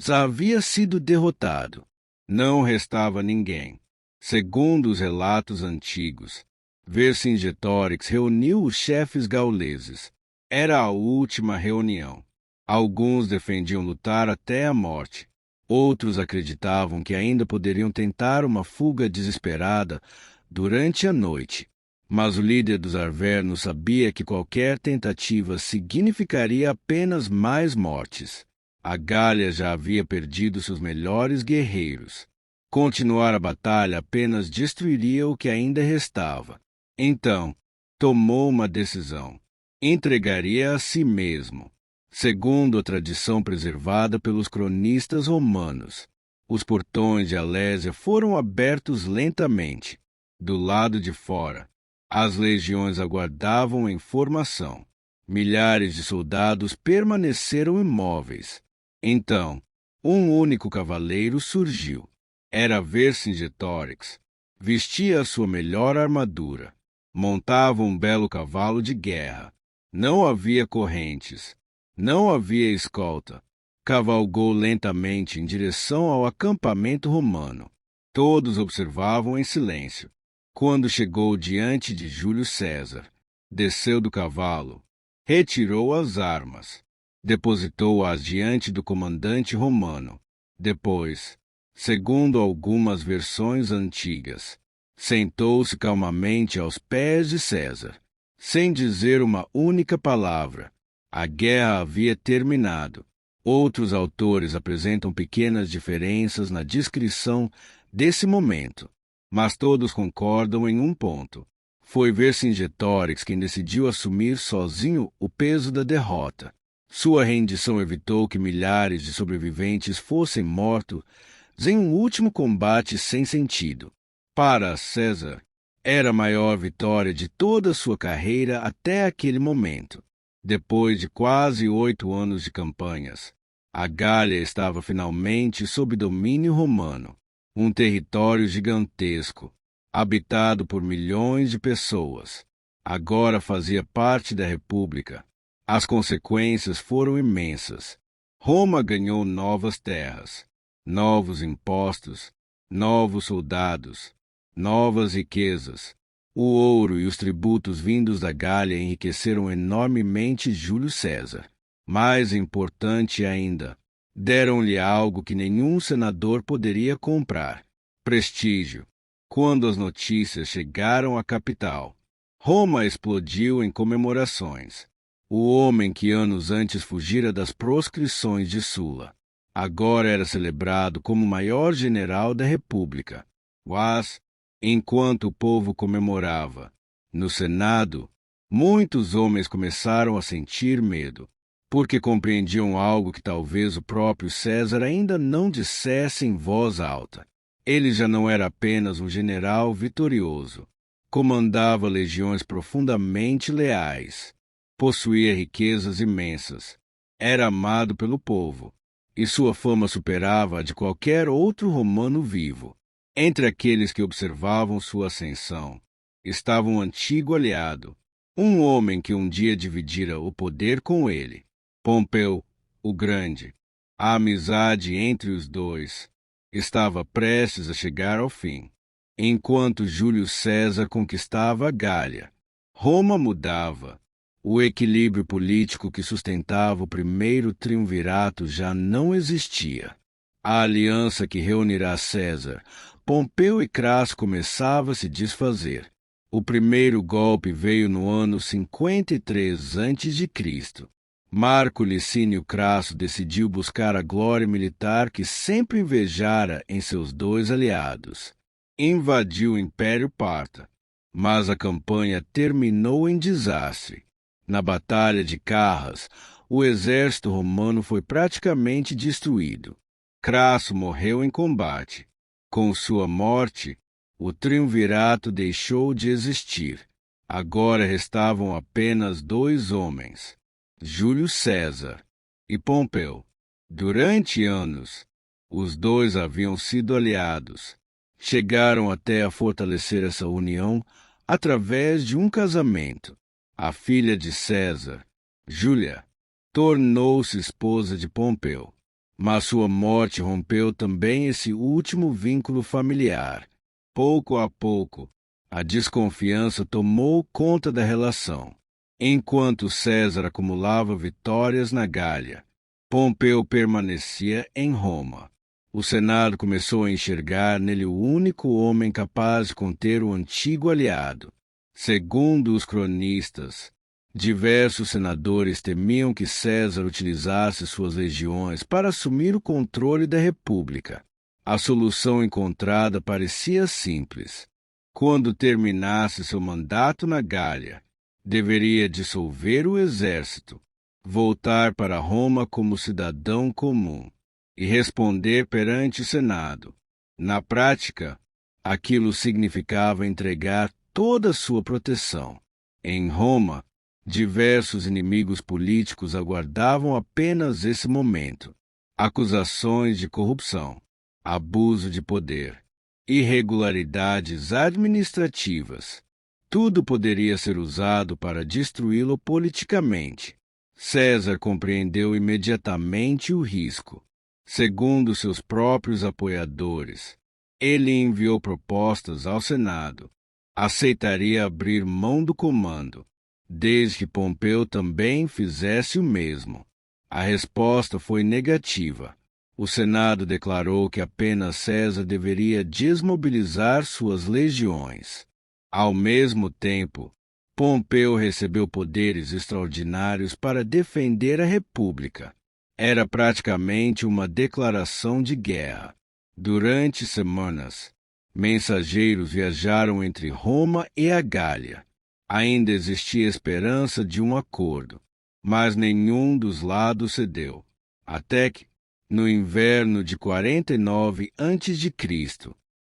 havia sido derrotado. Não restava ninguém. Segundo os relatos antigos, Vercingetorix reuniu os chefes gauleses. Era a última reunião. Alguns defendiam lutar até a morte. Outros acreditavam que ainda poderiam tentar uma fuga desesperada durante a noite. Mas o líder dos arvernos sabia que qualquer tentativa significaria apenas mais mortes. A Gália já havia perdido seus melhores guerreiros. Continuar a batalha apenas destruiria o que ainda restava. Então, tomou uma decisão. Entregaria a si mesmo. Segundo a tradição preservada pelos cronistas romanos, os portões de Alésia foram abertos lentamente. Do lado de fora, as legiões aguardavam em formação. Milhares de soldados permaneceram imóveis. Então, um único cavaleiro surgiu. Era Vercingetorix. Vestia a sua melhor armadura. Montava um belo cavalo de guerra. Não havia correntes. Não havia escolta. Cavalgou lentamente em direção ao acampamento romano. Todos observavam em silêncio. Quando chegou diante de Júlio César, desceu do cavalo, retirou as armas, depositou-as diante do comandante romano. Depois, segundo algumas versões antigas, sentou-se calmamente aos pés de César, sem dizer uma única palavra. A guerra havia terminado. Outros autores apresentam pequenas diferenças na descrição desse momento, mas todos concordam em um ponto. Foi Vercingetorix quem decidiu assumir sozinho o peso da derrota. Sua rendição evitou que milhares de sobreviventes fossem mortos em um último combate sem sentido. Para César, era a maior vitória de toda a sua carreira até aquele momento. Depois de quase 8 anos de campanhas, a Gália estava finalmente sob domínio romano, um território gigantesco, habitado por milhões de pessoas. Agora fazia parte da República. As consequências foram imensas. Roma ganhou novas terras, novos impostos, novos soldados, novas riquezas. O ouro e os tributos vindos da Gália enriqueceram enormemente Júlio César. Mais importante ainda, deram-lhe algo que nenhum senador poderia comprar: prestígio. Quando as notícias chegaram à capital, Roma explodiu em comemorações. O homem que anos antes fugira das proscrições de Sula, agora era celebrado como o maior general da República. Mas, enquanto o povo comemorava, no Senado, muitos homens começaram a sentir medo, porque compreendiam algo que talvez o próprio César ainda não dissesse em voz alta. Ele já não era apenas um general vitorioso. Comandava legiões profundamente leais. Possuía riquezas imensas. Era amado pelo povo, e sua fama superava a de qualquer outro romano vivo. Entre aqueles que observavam sua ascensão, estava um antigo aliado, um homem que um dia dividira o poder com ele, Pompeu o Grande. A amizade entre os dois estava prestes a chegar ao fim. Enquanto Júlio César conquistava a Gália, Roma mudava. O equilíbrio político que sustentava o primeiro triunvirato já não existia. A aliança que reunirá César, Pompeu e Crasso começava a se desfazer. O primeiro golpe veio no ano 53 a.C. Marco Licínio Crasso decidiu buscar a glória militar que sempre invejara em seus dois aliados. Invadiu o Império Parta, mas a campanha terminou em desastre. Na Batalha de Carras, o exército romano foi praticamente destruído. Crasso morreu em combate. Com sua morte, o triunvirato deixou de existir. Agora restavam apenas dois homens: Júlio César e Pompeu. Durante anos, os dois haviam sido aliados. Chegaram até a fortalecer essa união através de um casamento. A filha de César, Júlia, tornou-se esposa de Pompeu. Mas sua morte rompeu também esse último vínculo familiar. Pouco a pouco, a desconfiança tomou conta da relação. Enquanto César acumulava vitórias na Gália, Pompeu permanecia em Roma. O Senado começou a enxergar nele o único homem capaz de conter o antigo aliado. Segundo os cronistas, diversos senadores temiam que César utilizasse suas legiões para assumir o controle da República. A solução encontrada parecia simples. Quando terminasse seu mandato na Gália, deveria dissolver o exército, voltar para Roma como cidadão comum e responder perante o Senado. Na prática, aquilo significava entregar toda a sua proteção. Em Roma, diversos inimigos políticos aguardavam apenas esse momento. Acusações de corrupção, abuso de poder, irregularidades administrativas. Tudo poderia ser usado para destruí-lo politicamente. César compreendeu imediatamente o risco. Segundo seus próprios apoiadores, ele enviou propostas ao Senado. Aceitaria abrir mão do comando, desde que Pompeu também fizesse o mesmo. A resposta foi negativa. O Senado declarou que apenas César deveria desmobilizar suas legiões. Ao mesmo tempo, Pompeu recebeu poderes extraordinários para defender a República. Era praticamente uma declaração de guerra. Durante semanas, mensageiros viajaram entre Roma e a Gália. Ainda existia esperança de um acordo, mas nenhum dos lados cedeu. Até que, no inverno de 49 a.C.,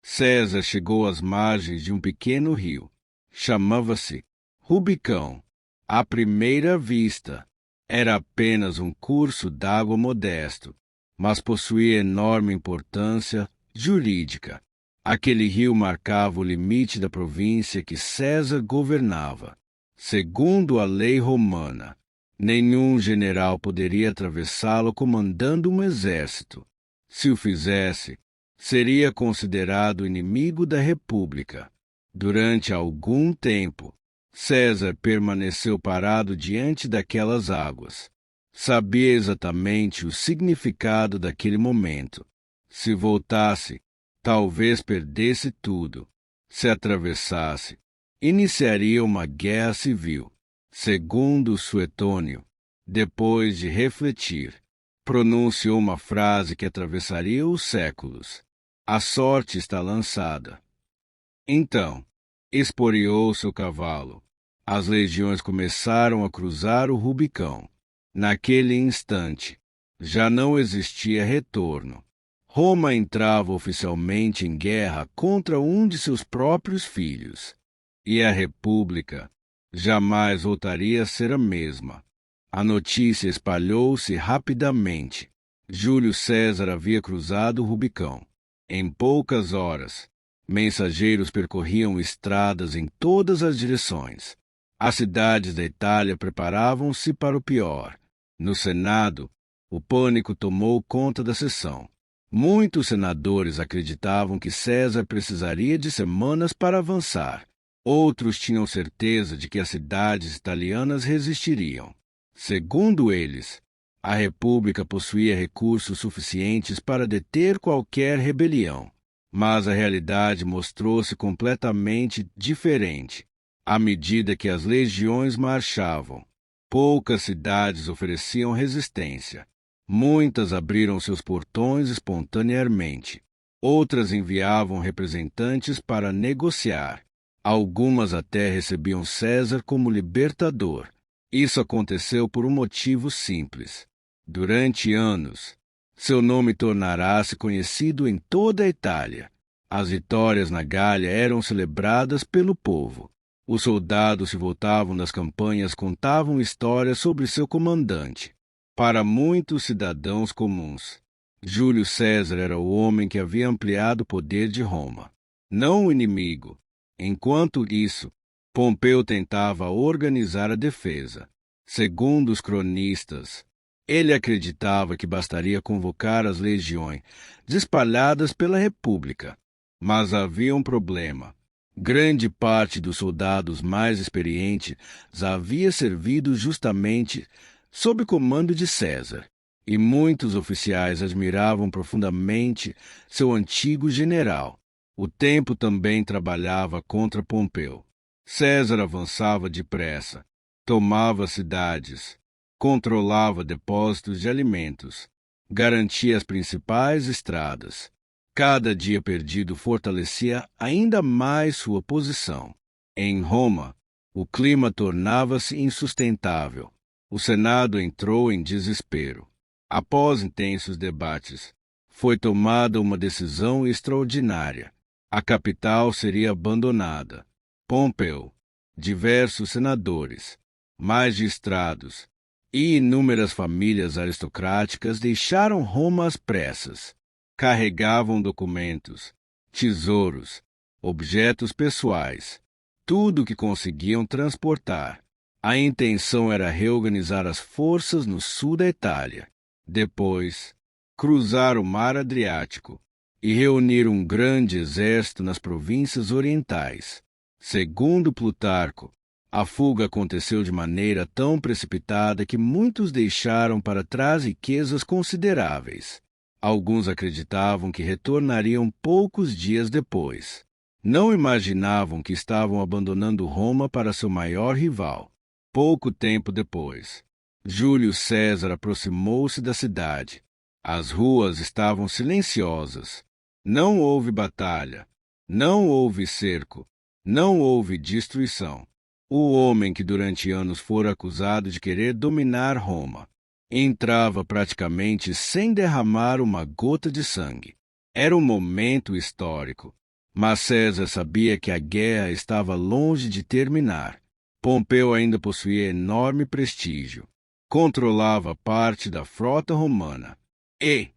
César chegou às margens de um pequeno rio. Chamava-se Rubicão. À primeira vista, era apenas um curso d'água modesto, mas possuía enorme importância jurídica. Aquele rio marcava o limite da província que César governava. Segundo a lei romana, nenhum general poderia atravessá-lo comandando um exército. Se o fizesse, seria considerado inimigo da República. Durante algum tempo, César permaneceu parado diante daquelas águas. Sabia exatamente o significado daquele momento. Se voltasse, talvez perdesse tudo. Se atravessasse, iniciaria uma guerra civil. Segundo Suetônio, depois de refletir, pronunciou uma frase que atravessaria os séculos. A sorte está lançada. Então, esporeou seu cavalo. As legiões começaram a cruzar o Rubicão. Naquele instante, já não existia retorno. Roma entrava oficialmente em guerra contra um de seus próprios filhos. E a República jamais voltaria a ser a mesma. A notícia espalhou-se rapidamente. Júlio César havia cruzado o Rubicão. Em poucas horas, mensageiros percorriam estradas em todas as direções. As cidades da Itália preparavam-se para o pior. No Senado, o pânico tomou conta da sessão. Muitos senadores acreditavam que César precisaria de semanas para avançar. Outros tinham certeza de que as cidades italianas resistiriam. Segundo eles, a República possuía recursos suficientes para deter qualquer rebelião. Mas a realidade mostrou-se completamente diferente. À medida que as legiões marchavam, poucas cidades ofereciam resistência. Muitas abriram seus portões espontaneamente. Outras enviavam representantes para negociar. Algumas até recebiam César como libertador. Isso aconteceu por um motivo simples. Durante anos, seu nome tornará-se conhecido em toda a Itália. As vitórias na Gália eram celebradas pelo povo. Os soldados que voltavam das campanhas contavam histórias sobre seu comandante. Para muitos cidadãos comuns, Júlio César era o homem que havia ampliado o poder de Roma, não o inimigo. Enquanto isso, Pompeu tentava organizar a defesa. Segundo os cronistas, ele acreditava que bastaria convocar as legiões espalhadas pela República. Mas havia um problema. Grande parte dos soldados mais experientes havia servido justamente sob comando de César, e muitos oficiais admiravam profundamente seu antigo general. O tempo também trabalhava contra Pompeu. César avançava depressa, tomava cidades, controlava depósitos de alimentos, garantia as principais estradas. Cada dia perdido fortalecia ainda mais sua posição. Em Roma, o clima tornava-se insustentável. O Senado entrou em desespero. Após intensos debates, foi tomada uma decisão extraordinária. A capital seria abandonada. Pompeu, diversos senadores, magistrados e inúmeras famílias aristocráticas deixaram Roma às pressas. Carregavam documentos, tesouros, objetos pessoais, tudo o que conseguiam transportar. A intenção era reorganizar as forças no sul da Itália. Depois, cruzar o mar Adriático e reunir um grande exército nas províncias orientais. Segundo Plutarco, a fuga aconteceu de maneira tão precipitada que muitos deixaram para trás riquezas consideráveis. Alguns acreditavam que retornariam poucos dias depois. Não imaginavam que estavam abandonando Roma para seu maior rival. Pouco tempo depois, Júlio César aproximou-se da cidade. As ruas estavam silenciosas. Não houve batalha. Não houve cerco. Não houve destruição. O homem que durante anos fora acusado de querer dominar Roma entrava praticamente sem derramar uma gota de sangue. Era um momento histórico, mas César sabia que a guerra estava longe de terminar. Pompeu ainda possuía enorme prestígio. Controlava parte da frota romana e,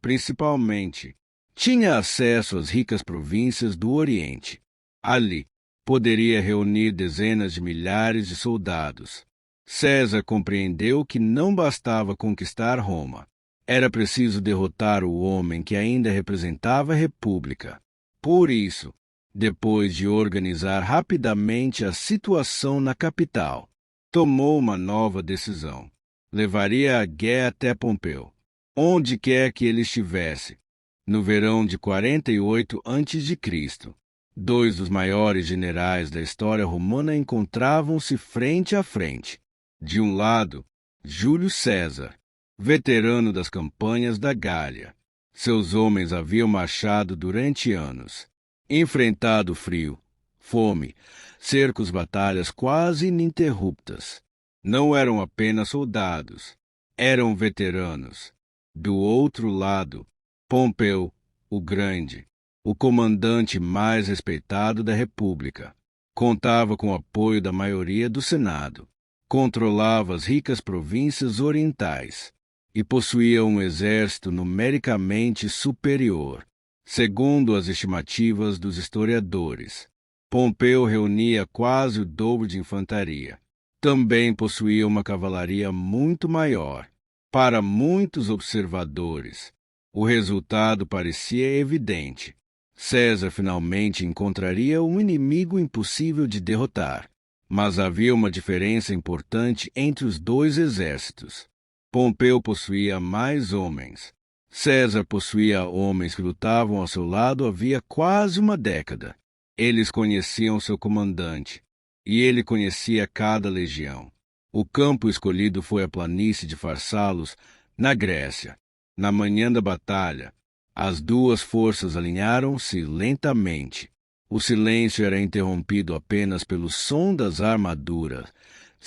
principalmente, tinha acesso às ricas províncias do Oriente. Ali, poderia reunir dezenas de milhares de soldados. César compreendeu que não bastava conquistar Roma. Era preciso derrotar o homem que ainda representava a República. Por isso, depois de organizar rapidamente a situação na capital, tomou uma nova decisão. Levaria a guerra até Pompeu, onde quer que ele estivesse. No verão de 48 a.C., dois dos maiores generais da história romana encontravam-se frente a frente. De um lado, Júlio César, veterano das campanhas da Gália. Seus homens haviam marchado durante anos, enfrentado frio, fome, cercos, batalhas quase ininterruptas. Não eram apenas soldados, eram veteranos. Do outro lado, Pompeu, o Grande, o comandante mais respeitado da República, contava com o apoio da maioria do Senado, controlava as ricas províncias orientais e possuía um exército numericamente superior. Segundo as estimativas dos historiadores, Pompeu reunia quase o dobro de infantaria. Também possuía uma cavalaria muito maior. Para muitos observadores, o resultado parecia evidente. César finalmente encontraria um inimigo impossível de derrotar. Mas havia uma diferença importante entre os dois exércitos. Pompeu possuía mais homens. César possuía homens que lutavam ao seu lado havia quase uma década. Eles conheciam seu comandante, e ele conhecia cada legião. O campo escolhido foi a planície de Farsalos, na Grécia. Na manhã da batalha, as duas forças alinharam-se lentamente. O silêncio era interrompido apenas pelo som das armaduras,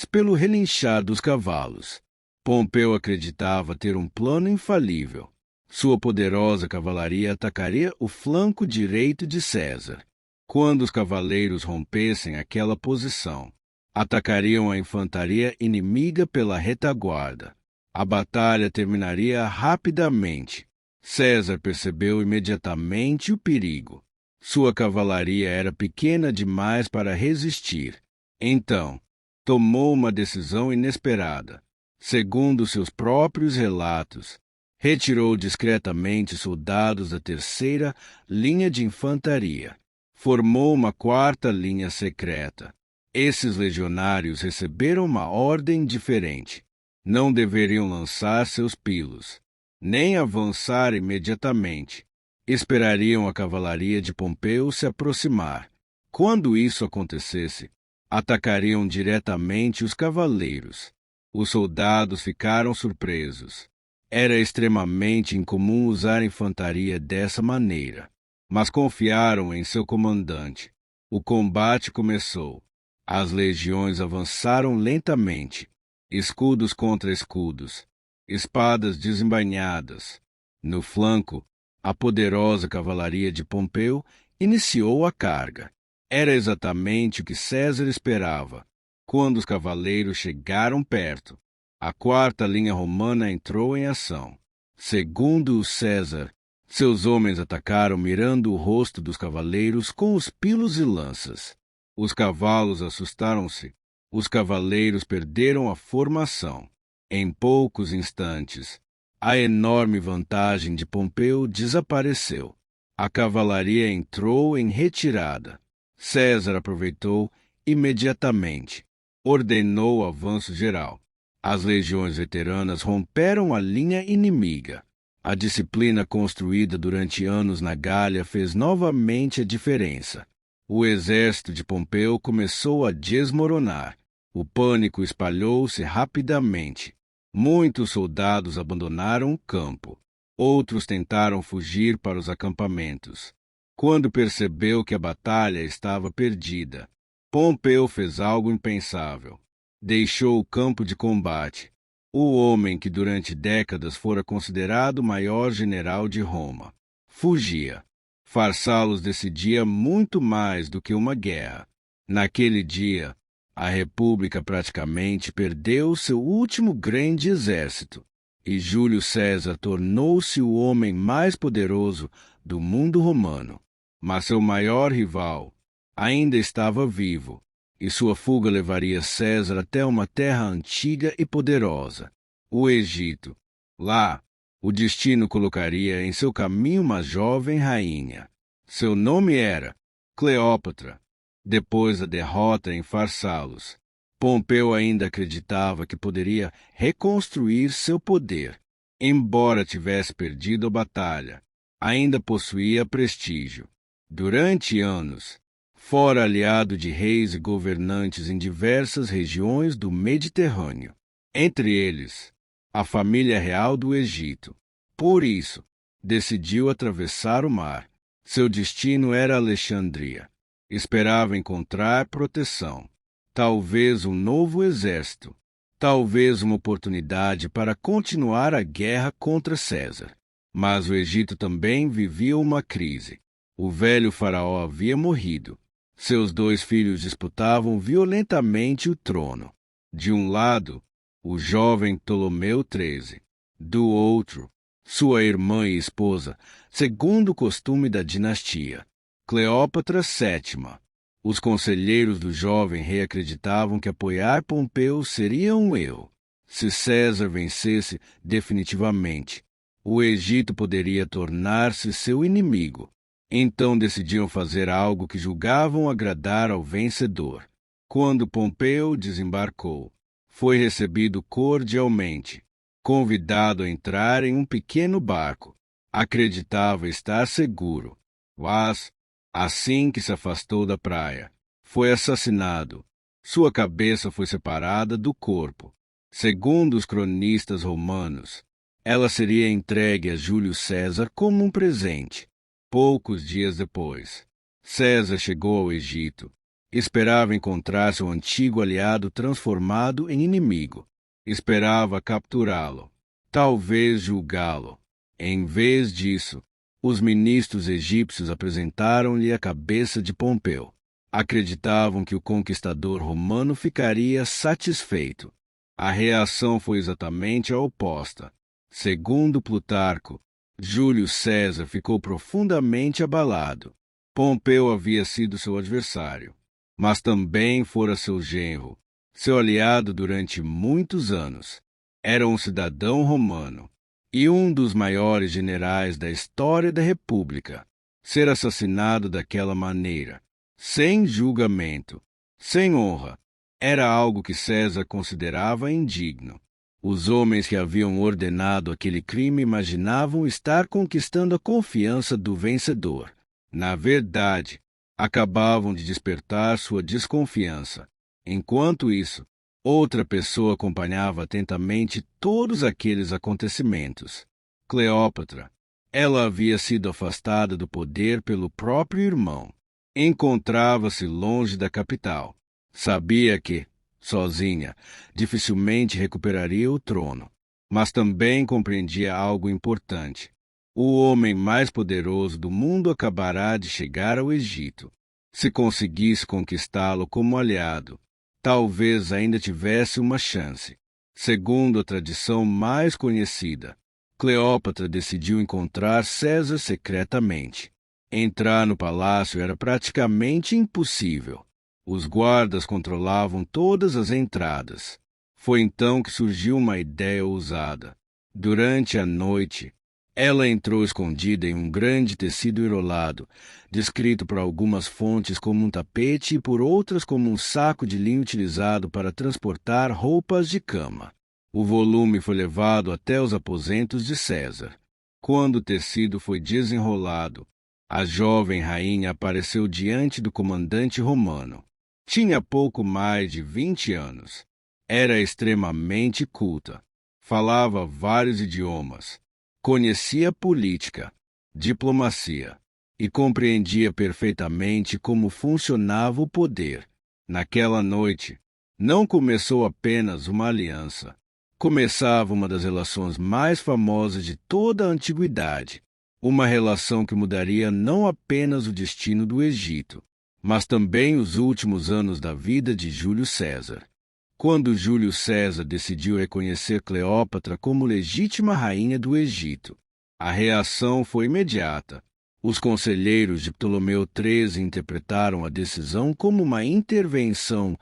pelo relinchar dos cavalos. Pompeu acreditava ter um plano infalível. Sua poderosa cavalaria atacaria o flanco direito de César. Quando os cavaleiros rompessem aquela posição, atacariam a infantaria inimiga pela retaguarda. A batalha terminaria rapidamente. César percebeu imediatamente o perigo. Sua cavalaria era pequena demais para resistir. Então, tomou uma decisão inesperada. Segundo seus próprios relatos, retirou discretamente soldados da terceira linha de infantaria. Formou uma quarta linha secreta. Esses legionários receberam uma ordem diferente. Não deveriam lançar seus pilos, nem avançar imediatamente. Esperariam a cavalaria de Pompeu se aproximar. Quando isso acontecesse, atacariam diretamente os cavaleiros. Os soldados ficaram surpresos. Era extremamente incomum usar infantaria dessa maneira, mas confiaram em seu comandante. O combate começou. As legiões avançaram lentamente, escudos contra escudos, espadas desembainhadas. No flanco, a poderosa cavalaria de Pompeu iniciou a carga. Era exatamente o que César esperava. Quando os cavaleiros chegaram perto, a quarta linha romana entrou em ação. Segundo César, seus homens atacaram mirando o rosto dos cavaleiros com os pilos e lanças. Os cavalos assustaram-se. Os cavaleiros perderam a formação. Em poucos instantes, a enorme vantagem de Pompeu desapareceu. A cavalaria entrou em retirada. César aproveitou imediatamente. Ordenou o avanço geral. As legiões veteranas romperam a linha inimiga. A disciplina construída durante anos na Gália fez novamente a diferença. O exército de Pompeu começou a desmoronar. O pânico espalhou-se rapidamente. Muitos soldados abandonaram o campo. Outros tentaram fugir para os acampamentos. Quando percebeu que a batalha estava perdida, Pompeu fez algo impensável. Deixou o campo de combate. O homem que durante décadas fora considerado o maior general de Roma fugia. Farsalos decidia muito mais do que uma guerra. Naquele dia, a República praticamente perdeu seu último grande exército, e Júlio César tornou-se o homem mais poderoso do mundo romano. Mas seu maior rival ainda estava vivo, e sua fuga levaria César até uma terra antiga e poderosa, o Egito. Lá, O destino colocaria em seu caminho uma jovem rainha. Seu nome era Cleópatra. Depois da derrota em Farsalos, Pompeu ainda acreditava que poderia reconstruir seu poder. Embora tivesse perdido a batalha, ainda possuía prestígio. Durante anos, fora aliado de reis e governantes em diversas regiões do Mediterrâneo, entre eles, a família real do Egito. Por isso, decidiu atravessar o mar. Seu destino era Alexandria. Esperava encontrar proteção, talvez um novo exército, talvez uma oportunidade para continuar a guerra contra César. Mas o Egito também vivia uma crise. O velho faraó havia morrido. Seus 2 filhos disputavam violentamente o trono. De um lado, o jovem Ptolomeu XIII. Do outro, sua irmã e esposa, segundo o costume da dinastia, Cleópatra VII. Os conselheiros do jovem rei acreditavam que apoiar Pompeu seria um erro. Se César vencesse definitivamente, o Egito poderia tornar-se seu inimigo. Então decidiram fazer algo que julgavam agradar ao vencedor. Quando Pompeu desembarcou, foi recebido cordialmente, convidado a entrar em um pequeno barco. Acreditava estar seguro, mas, assim que se afastou da praia, foi assassinado. Sua cabeça foi separada do corpo. Segundo os cronistas romanos, ela seria entregue a Júlio César como um presente. Poucos dias depois, César chegou ao Egito. Esperava encontrar seu antigo aliado transformado em inimigo. Esperava capturá-lo, talvez julgá-lo. Em vez disso, os ministros egípcios apresentaram-lhe a cabeça de Pompeu. Acreditavam que o conquistador romano ficaria satisfeito. A reação foi exatamente a oposta. Segundo Plutarco, Júlio César ficou profundamente abalado. Pompeu havia sido seu adversário, mas também fora seu genro, seu aliado durante muitos anos. Era um cidadão romano e um dos maiores generais da história da República. Ser assassinado daquela maneira, sem julgamento, sem honra, era algo que César considerava indigno. Os homens que haviam ordenado aquele crime imaginavam estar conquistando a confiança do vencedor. Na verdade, acabavam de despertar sua desconfiança. Enquanto isso, outra pessoa acompanhava atentamente todos aqueles acontecimentos. Cleópatra. Ela havia sido afastada do poder pelo próprio irmão. Encontrava-se longe da capital. Sabia que, sozinha, dificilmente recuperaria o trono. Mas também compreendia algo importante. O homem mais poderoso do mundo acabará de chegar ao Egito. Se conseguisse conquistá-lo como aliado, talvez ainda tivesse uma chance. Segundo a tradição mais conhecida, Cleópatra decidiu encontrar César secretamente. Entrar no palácio era praticamente impossível. Os guardas controlavam todas as entradas. Foi então que surgiu uma ideia ousada. Durante a noite, ela entrou escondida em um grande tecido enrolado, descrito por algumas fontes como um tapete e por outras como um saco de linho utilizado para transportar roupas de cama. O volume foi levado até os aposentos de César. Quando o tecido foi desenrolado, a jovem rainha apareceu diante do comandante romano. Tinha pouco mais de 20 anos. Era extremamente culta. Falava vários idiomas. Conhecia política, diplomacia e compreendia perfeitamente como funcionava o poder. Naquela noite, não começou apenas uma aliança. Começava uma das relações mais famosas de toda a antiguidade. Uma relação que mudaria não apenas o destino do Egito, mas também os últimos anos da vida de Júlio César. Quando Júlio César decidiu reconhecer Cleópatra como legítima rainha do Egito, a reação foi imediata. Os conselheiros de Ptolomeu XIII interpretaram a decisão como uma intervenção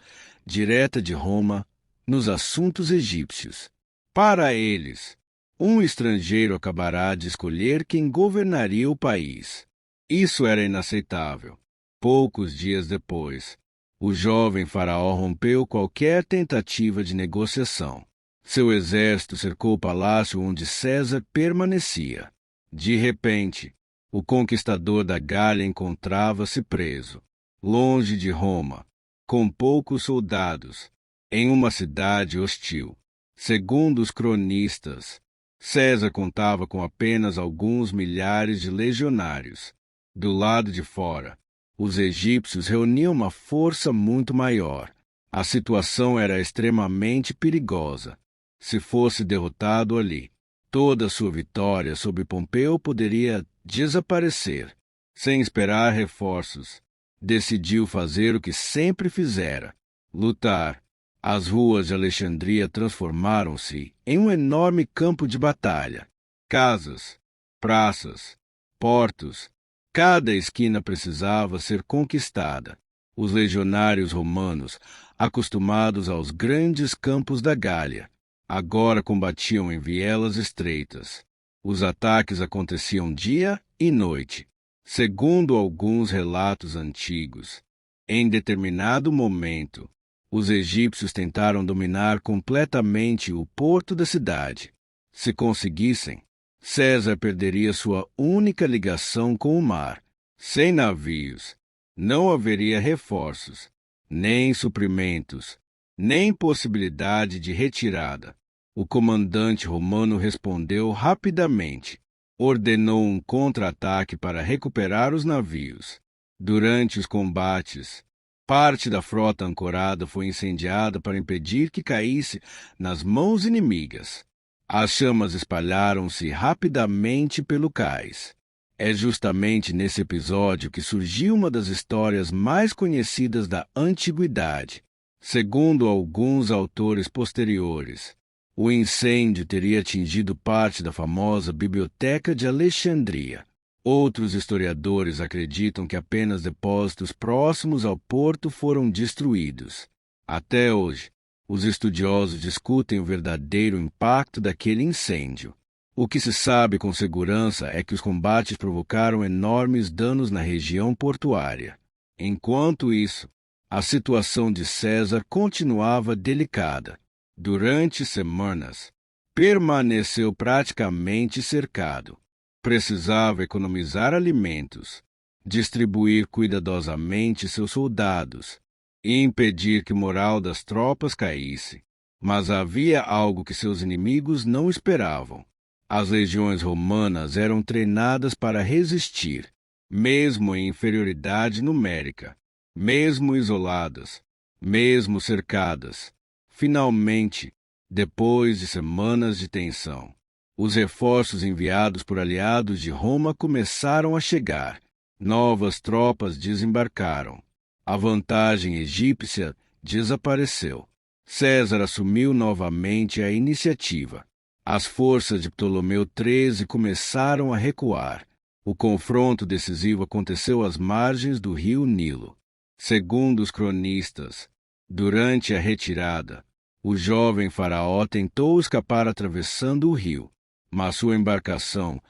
direta de Roma nos assuntos egípcios. Para eles, Um estrangeiro acabará de escolher quem governaria o país. Isso era inaceitável. Poucos dias depois, o jovem faraó rompeu qualquer tentativa de negociação. Seu exército cercou o palácio onde César permanecia. De repente, o conquistador da Gália encontrava-se preso, longe de Roma, com poucos soldados, em uma cidade hostil. Segundo os cronistas, César contava com apenas alguns milhares de legionários. Do lado de fora, os egípcios reuniam uma força muito maior. A situação era extremamente perigosa. Se fosse derrotado ali, toda sua vitória sobre Pompeu poderia desaparecer. Sem esperar reforços, decidiu fazer o que sempre fizera: lutar. As ruas de Alexandria transformaram-se em um enorme campo de batalha. Casas, praças, portos, cada esquina precisava ser conquistada. Os legionários romanos, acostumados aos grandes campos da Gália, agora combatiam em vielas estreitas. Os ataques aconteciam dia e noite. Segundo alguns relatos antigos, em determinado momento, os egípcios tentaram dominar completamente o porto da cidade. Se conseguissem, César perderia sua única ligação com o mar. Sem navios, não haveria reforços, nem suprimentos, nem possibilidade de retirada. O comandante romano respondeu rapidamente. Ordenou um contra-ataque para recuperar os navios. Durante os combates, parte da frota ancorada foi incendiada para impedir que caísse nas mãos inimigas. As chamas espalharam-se rapidamente pelo cais. É justamente nesse episódio que surgiu uma das histórias mais conhecidas da antiguidade. Segundo alguns autores posteriores, o incêndio teria atingido parte da famosa Biblioteca de Alexandria. Outros historiadores acreditam que apenas depósitos próximos ao porto foram destruídos. Até hoje, os estudiosos discutem o verdadeiro impacto daquele incêndio. O que se sabe com segurança é que os combates provocaram enormes danos na região portuária. Enquanto isso, a situação de César continuava delicada. Durante semanas, permaneceu praticamente cercado. Precisava economizar alimentos, distribuir cuidadosamente seus soldados e impedir que o moral das tropas caísse. Mas havia algo que seus inimigos não esperavam. As legiões romanas eram treinadas para resistir, mesmo em inferioridade numérica, mesmo isoladas, mesmo cercadas. Finalmente, depois de semanas de tensão, os reforços enviados por aliados de Roma começaram a chegar. Novas tropas desembarcaram. A vantagem egípcia desapareceu. César assumiu novamente a iniciativa. As forças de Ptolomeu XIII começaram a recuar. O confronto decisivo aconteceu às margens do rio Nilo. Segundo os cronistas, durante a retirada, o jovem faraó tentou escapar atravessando o rio, mas sua embarcação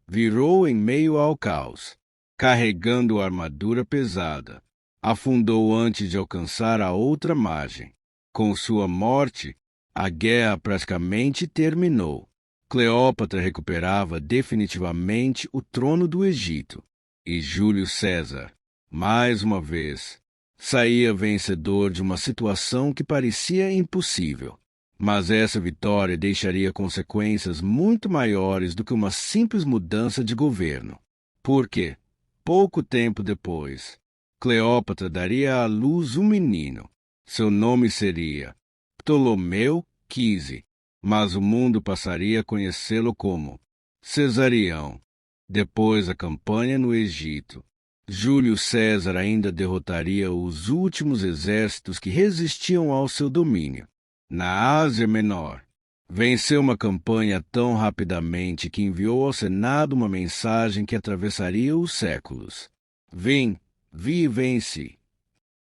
virou em meio ao caos. Carregando a armadura pesada, afundou antes de alcançar a outra margem. Com sua morte, a guerra praticamente terminou. Cleópatra recuperava definitivamente o trono do Egito, e Júlio César, mais uma vez, saía vencedor de uma situação que parecia impossível. Mas essa vitória deixaria consequências muito maiores do que uma simples mudança de governo. Porque, pouco tempo depois, Cleópatra daria à luz um menino. Seu nome seria Ptolomeu XV, mas o mundo passaria a conhecê-lo como Cesarião. Depois da campanha no Egito, Júlio César ainda derrotaria os últimos exércitos que resistiam ao seu domínio. Na Ásia Menor, venceu uma campanha tão rapidamente que enviou ao Senado uma mensagem que atravessaria os séculos. Vim, vi, venci.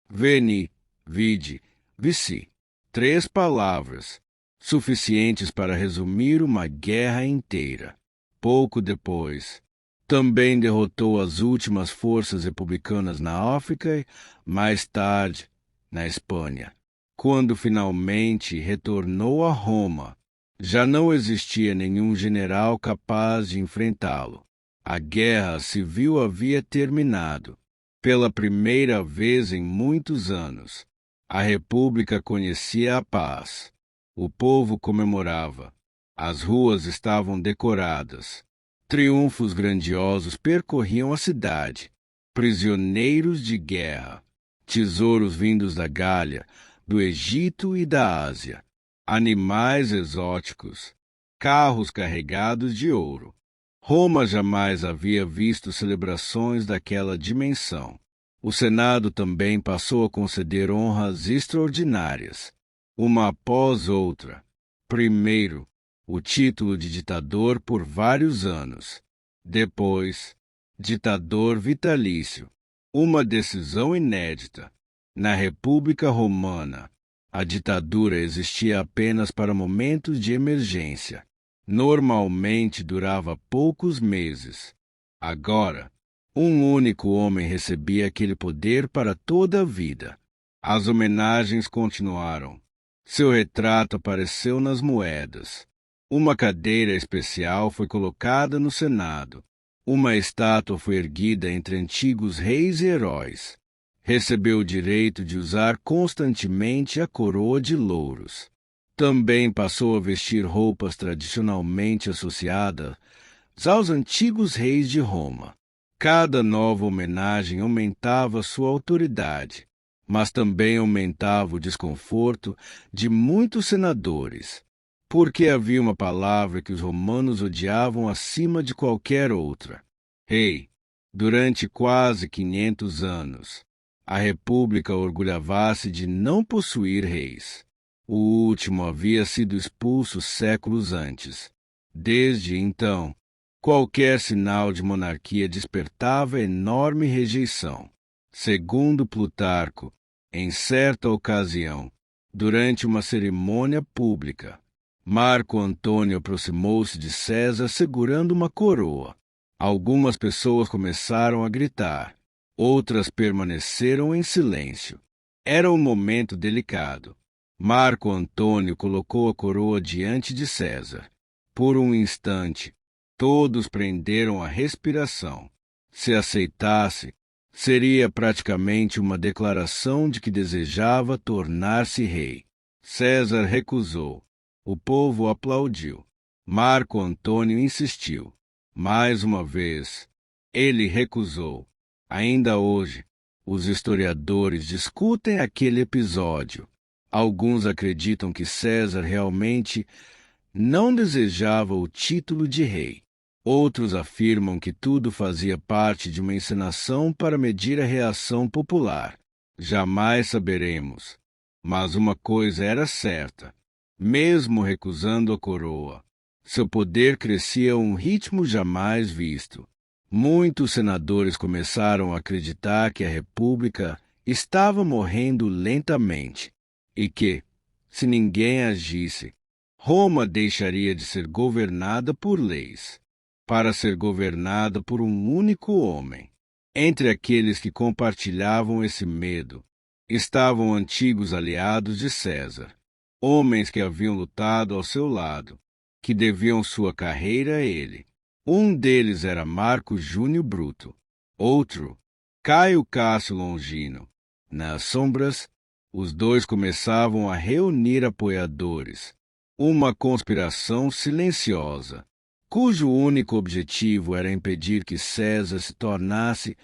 Veni, vide, vici. 3 palavras, suficientes para resumir uma guerra inteira. Pouco depois, também derrotou as últimas forças republicanas na África e, mais tarde, na Espanha. Quando finalmente retornou a Roma, já não existia nenhum general capaz de enfrentá-lo. A guerra civil havia terminado. Pela primeira vez em muitos anos, a República conhecia a paz. O povo comemorava. As ruas estavam decoradas. Triunfos grandiosos percorriam a cidade. Prisioneiros de guerra, tesouros vindos da Gália, do Egito e da Ásia, animais exóticos, carros carregados de ouro. Roma jamais havia visto celebrações daquela dimensão. O Senado também passou a conceder honras extraordinárias, uma após outra. Primeiro, o título de ditador por vários anos. Depois, ditador vitalício. Uma decisão inédita. Na República Romana, a ditadura existia apenas para momentos de emergência. Normalmente durava poucos meses. Agora, um único homem recebia aquele poder para toda a vida. As homenagens continuaram. Seu retrato apareceu nas moedas. Uma cadeira especial foi colocada no Senado. Uma estátua foi erguida entre antigos reis e heróis. Recebeu o direito de usar constantemente a coroa de louros. Também passou a vestir roupas tradicionalmente associadas aos antigos reis de Roma. Cada nova homenagem aumentava sua autoridade, mas também aumentava o desconforto de muitos senadores, porque havia uma palavra que os romanos odiavam acima de qualquer outra: rei. Durante quase 500 anos, a República orgulhava-se de não possuir reis. O último havia sido expulso séculos antes. Desde então, qualquer sinal de monarquia despertava enorme rejeição. Segundo Plutarco, em certa ocasião, durante uma cerimônia pública, Marco Antônio aproximou-se de César segurando uma coroa. Algumas pessoas começaram a gritar, outras permaneceram em silêncio. Era um momento delicado. Marco Antônio colocou a coroa diante de César. Por um instante, todos prenderam a respiração. Se aceitasse, seria praticamente uma declaração de que desejava tornar-se rei. César recusou. O povo aplaudiu. Marco Antônio insistiu. Mais uma vez, ele recusou. Ainda hoje, os historiadores discutem aquele episódio. Alguns acreditam que César realmente não desejava o título de rei. Outros afirmam que tudo fazia parte de uma encenação para medir a reação popular. Jamais saberemos. Mas uma coisa era certa. Mesmo recusando a coroa, seu poder crescia a um ritmo jamais visto. Muitos senadores começaram a acreditar que a República estava morrendo lentamente e que, se ninguém agisse, Roma deixaria de ser governada por leis, para ser governada por um único homem. Entre aqueles que compartilhavam esse medo estavam antigos aliados de César, homens que haviam lutado ao seu lado, que deviam sua carreira a ele. Um deles era Marco Júnior Bruto, outro, Caio Cássio Longino. Nas sombras, os dois começavam a reunir apoiadores, uma conspiração silenciosa, cujo único objetivo era impedir que César se tornasse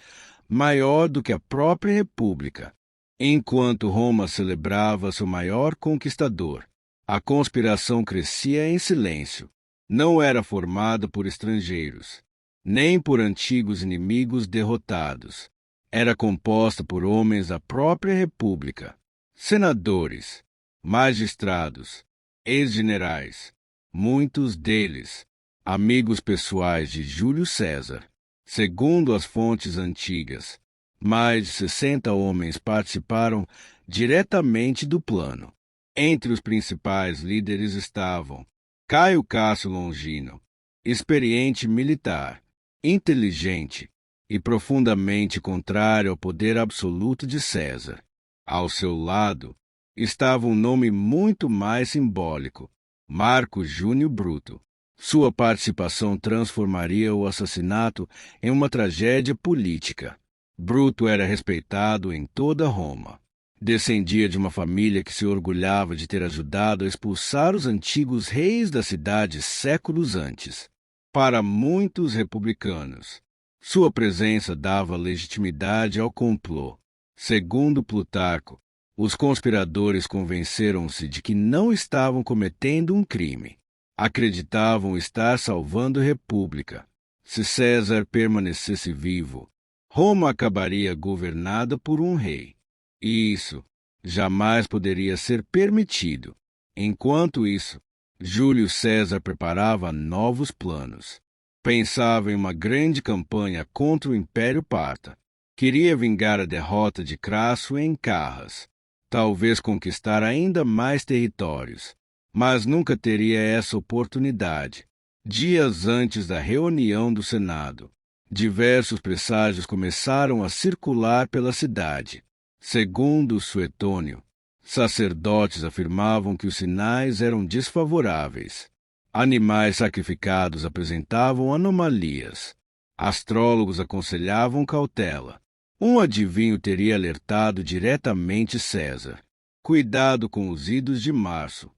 maior do que a própria República. Enquanto Roma celebrava seu maior conquistador, a conspiração crescia em silêncio. Não era formada por estrangeiros, nem por antigos inimigos derrotados. Era composta por homens da própria República, senadores, magistrados, ex-generais, muitos deles amigos pessoais de Júlio César. Segundo as fontes antigas, mais de 60 homens participaram diretamente do plano. Entre os principais líderes estavam Caio Cássio Longino, experiente militar, inteligente e profundamente contrário ao poder absoluto de César. Ao seu lado estava um nome muito mais simbólico, Marco Júnior Bruto. Sua participação transformaria o assassinato em uma tragédia política. Bruto era respeitado em toda Roma. Descendia de uma família que se orgulhava de ter ajudado a expulsar os antigos reis da cidade séculos antes. Para muitos republicanos, sua presença dava legitimidade ao complô. Segundo Plutarco, os conspiradores convenceram-se de que não estavam cometendo um crime. Acreditavam estar salvando a República. Se César permanecesse vivo, Roma acabaria governada por um rei. E isso jamais poderia ser permitido. Enquanto isso, Júlio César preparava novos planos. Pensava em uma grande campanha contra o Império Parta. Queria vingar a derrota de Crasso em Carras, talvez conquistar ainda mais territórios, mas nunca teria essa oportunidade. Dias antes da reunião do Senado, diversos presságios começaram a circular pela cidade. Segundo Suetônio, sacerdotes afirmavam que os sinais eram desfavoráveis. Animais sacrificados apresentavam anomalias. Astrólogos aconselhavam cautela. Um adivinho teria alertado diretamente César. Cuidado com os idos de março.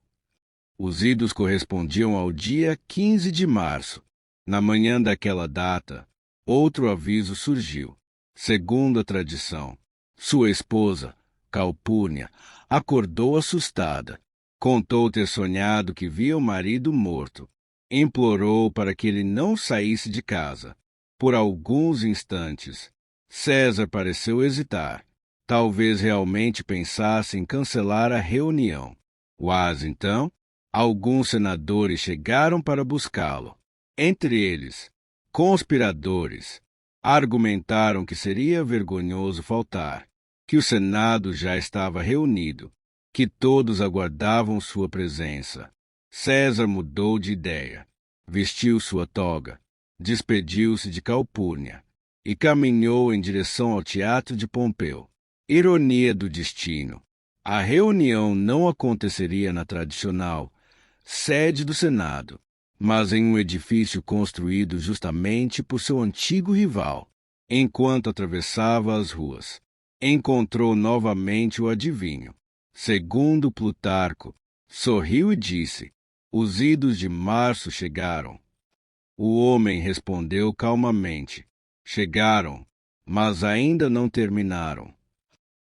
Os idos correspondiam ao dia 15 de março. Na manhã daquela data, outro aviso surgiu. Segundo a tradição, sua esposa, Calpurnia, acordou assustada. Contou ter sonhado que via o marido morto. Implorou para que ele não saísse de casa. Por alguns instantes, César pareceu hesitar. Talvez realmente pensasse em cancelar a reunião. Quase então, alguns senadores chegaram para buscá-lo. Entre eles, conspiradores, argumentaram que seria vergonhoso faltar, que o Senado já estava reunido, que todos aguardavam sua presença. César mudou de ideia, vestiu sua toga, despediu-se de Calpurnia e caminhou em direção ao teatro de Pompeu. Ironia do destino. A reunião não aconteceria na tradicional sede do Senado, mas em um edifício construído justamente por seu antigo rival. Enquanto atravessava as ruas, encontrou novamente o adivinho. Segundo Plutarco, sorriu e disse: "Os idos de março chegaram." O homem respondeu calmamente: "Chegaram, mas ainda não terminaram."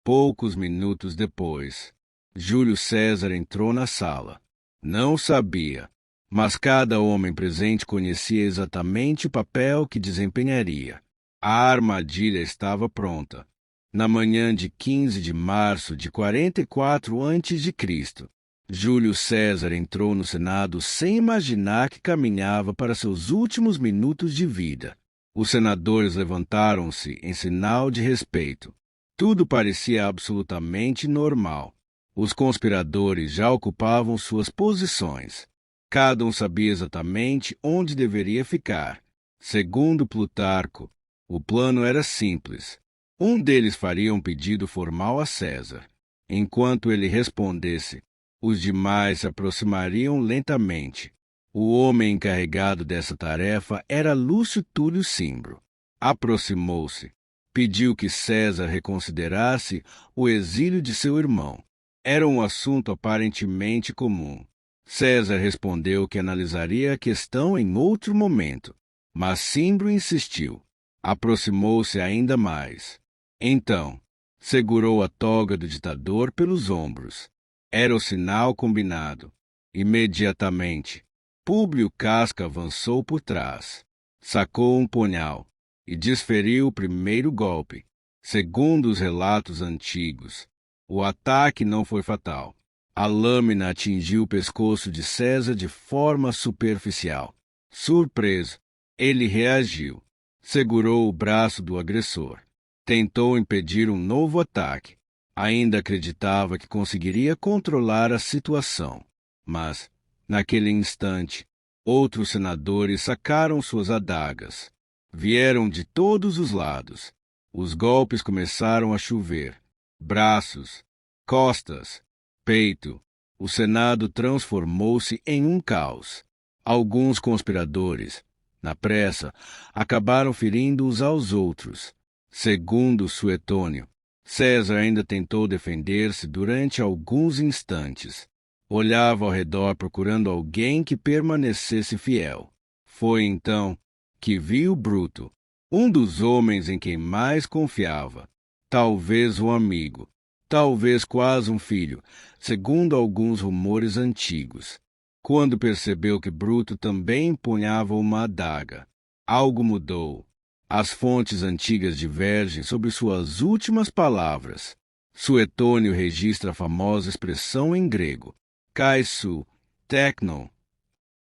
Poucos minutos depois, Júlio César entrou na sala. Não sabia, mas cada homem presente conhecia exatamente o papel que desempenharia. A armadilha estava pronta. Na manhã de 15 de março de 44 a.C., Júlio César entrou no Senado sem imaginar que caminhava para seus últimos minutos de vida. Os senadores levantaram-se em sinal de respeito. Tudo parecia absolutamente normal. Os conspiradores já ocupavam suas posições. Cada um sabia exatamente onde deveria ficar. Segundo Plutarco, o plano era simples. Um deles faria um pedido formal a César. Enquanto ele respondesse, os demais se aproximariam lentamente. O homem encarregado dessa tarefa era Lúcio Túlio Cimbro. Aproximou-se. Pediu que César reconsiderasse o exílio de seu irmão. Era um assunto aparentemente comum. César respondeu que analisaria a questão em outro momento, mas Cimbro insistiu. Aproximou-se ainda mais. Então, segurou a toga do ditador pelos ombros. Era o sinal combinado. Imediatamente, Públio Casca avançou por trás, sacou um punhal e desferiu o primeiro golpe. Segundo os relatos antigos, o ataque não foi fatal. A lâmina atingiu o pescoço de César de forma superficial. Surpreso, ele reagiu. Segurou o braço do agressor. Tentou impedir um novo ataque, Ainda acreditava que conseguiria controlar a situação. Mas, naquele instante, outros senadores sacaram suas adagas. Vieram de todos os lados. Os golpes começaram a chover. Braços, costas, peito. O Senado transformou-se em um caos. Alguns conspiradores, na pressa, acabaram ferindo uns aos outros. Segundo Suetônio, César ainda tentou defender-se durante alguns instantes. Olhava ao redor procurando alguém que permanecesse fiel. Foi então que viu Bruto, um dos homens em quem mais confiava. Talvez um amigo, talvez quase um filho, segundo alguns rumores antigos. Quando percebeu que Bruto também empunhava uma adaga, algo mudou. As fontes antigas divergem sobre suas últimas palavras. Suetônio registra a famosa expressão em grego, kaisu teknon,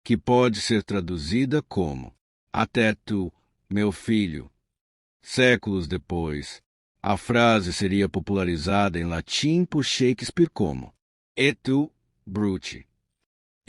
que pode ser traduzida como até tu, meu filho. Séculos depois, a frase seria popularizada em latim por Shakespeare como et tu, Brute.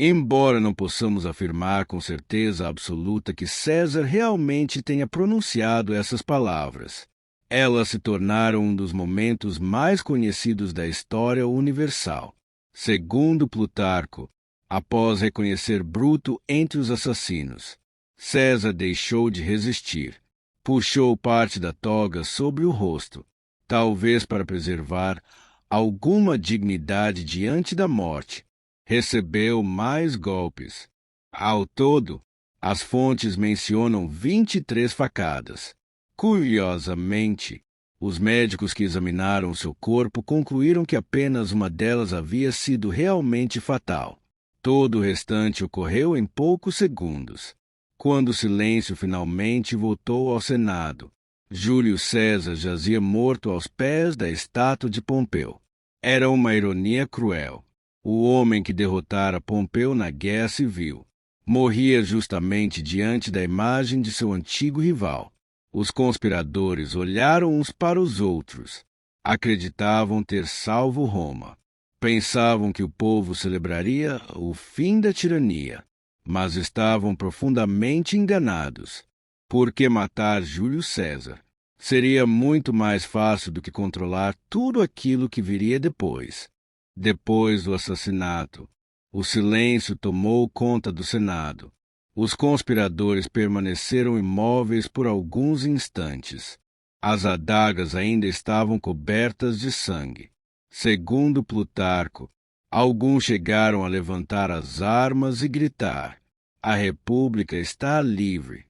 Embora não possamos afirmar com certeza absoluta que César realmente tenha pronunciado essas palavras, elas se tornaram um dos momentos mais conhecidos da história universal. Segundo Plutarco, após reconhecer Bruto entre os assassinos, César deixou de resistir. Puxou parte da toga sobre o rosto, talvez para preservar alguma dignidade diante da morte. Recebeu mais golpes. Ao todo, as fontes mencionam 23 facadas. Curiosamente, os médicos que examinaram seu corpo concluíram que apenas uma delas havia sido realmente fatal. Todo o restante ocorreu em poucos segundos. Quando o silêncio finalmente voltou ao Senado, Júlio César jazia morto aos pés da estátua de Pompeu. Era uma ironia cruel. O homem que derrotara Pompeu na guerra civil morria justamente diante da imagem de seu antigo rival. Os conspiradores olharam uns para os outros. Acreditavam ter salvo Roma. Pensavam que o povo celebraria o fim da tirania, mas estavam profundamente enganados. Porque matar Júlio César seria muito mais fácil do que controlar tudo aquilo que viria depois. Depois do assassinato, o silêncio tomou conta do Senado. Os conspiradores permaneceram imóveis por alguns instantes. As adagas ainda estavam cobertas de sangue. Segundo Plutarco, alguns chegaram a levantar as armas e gritar: "A República está livre."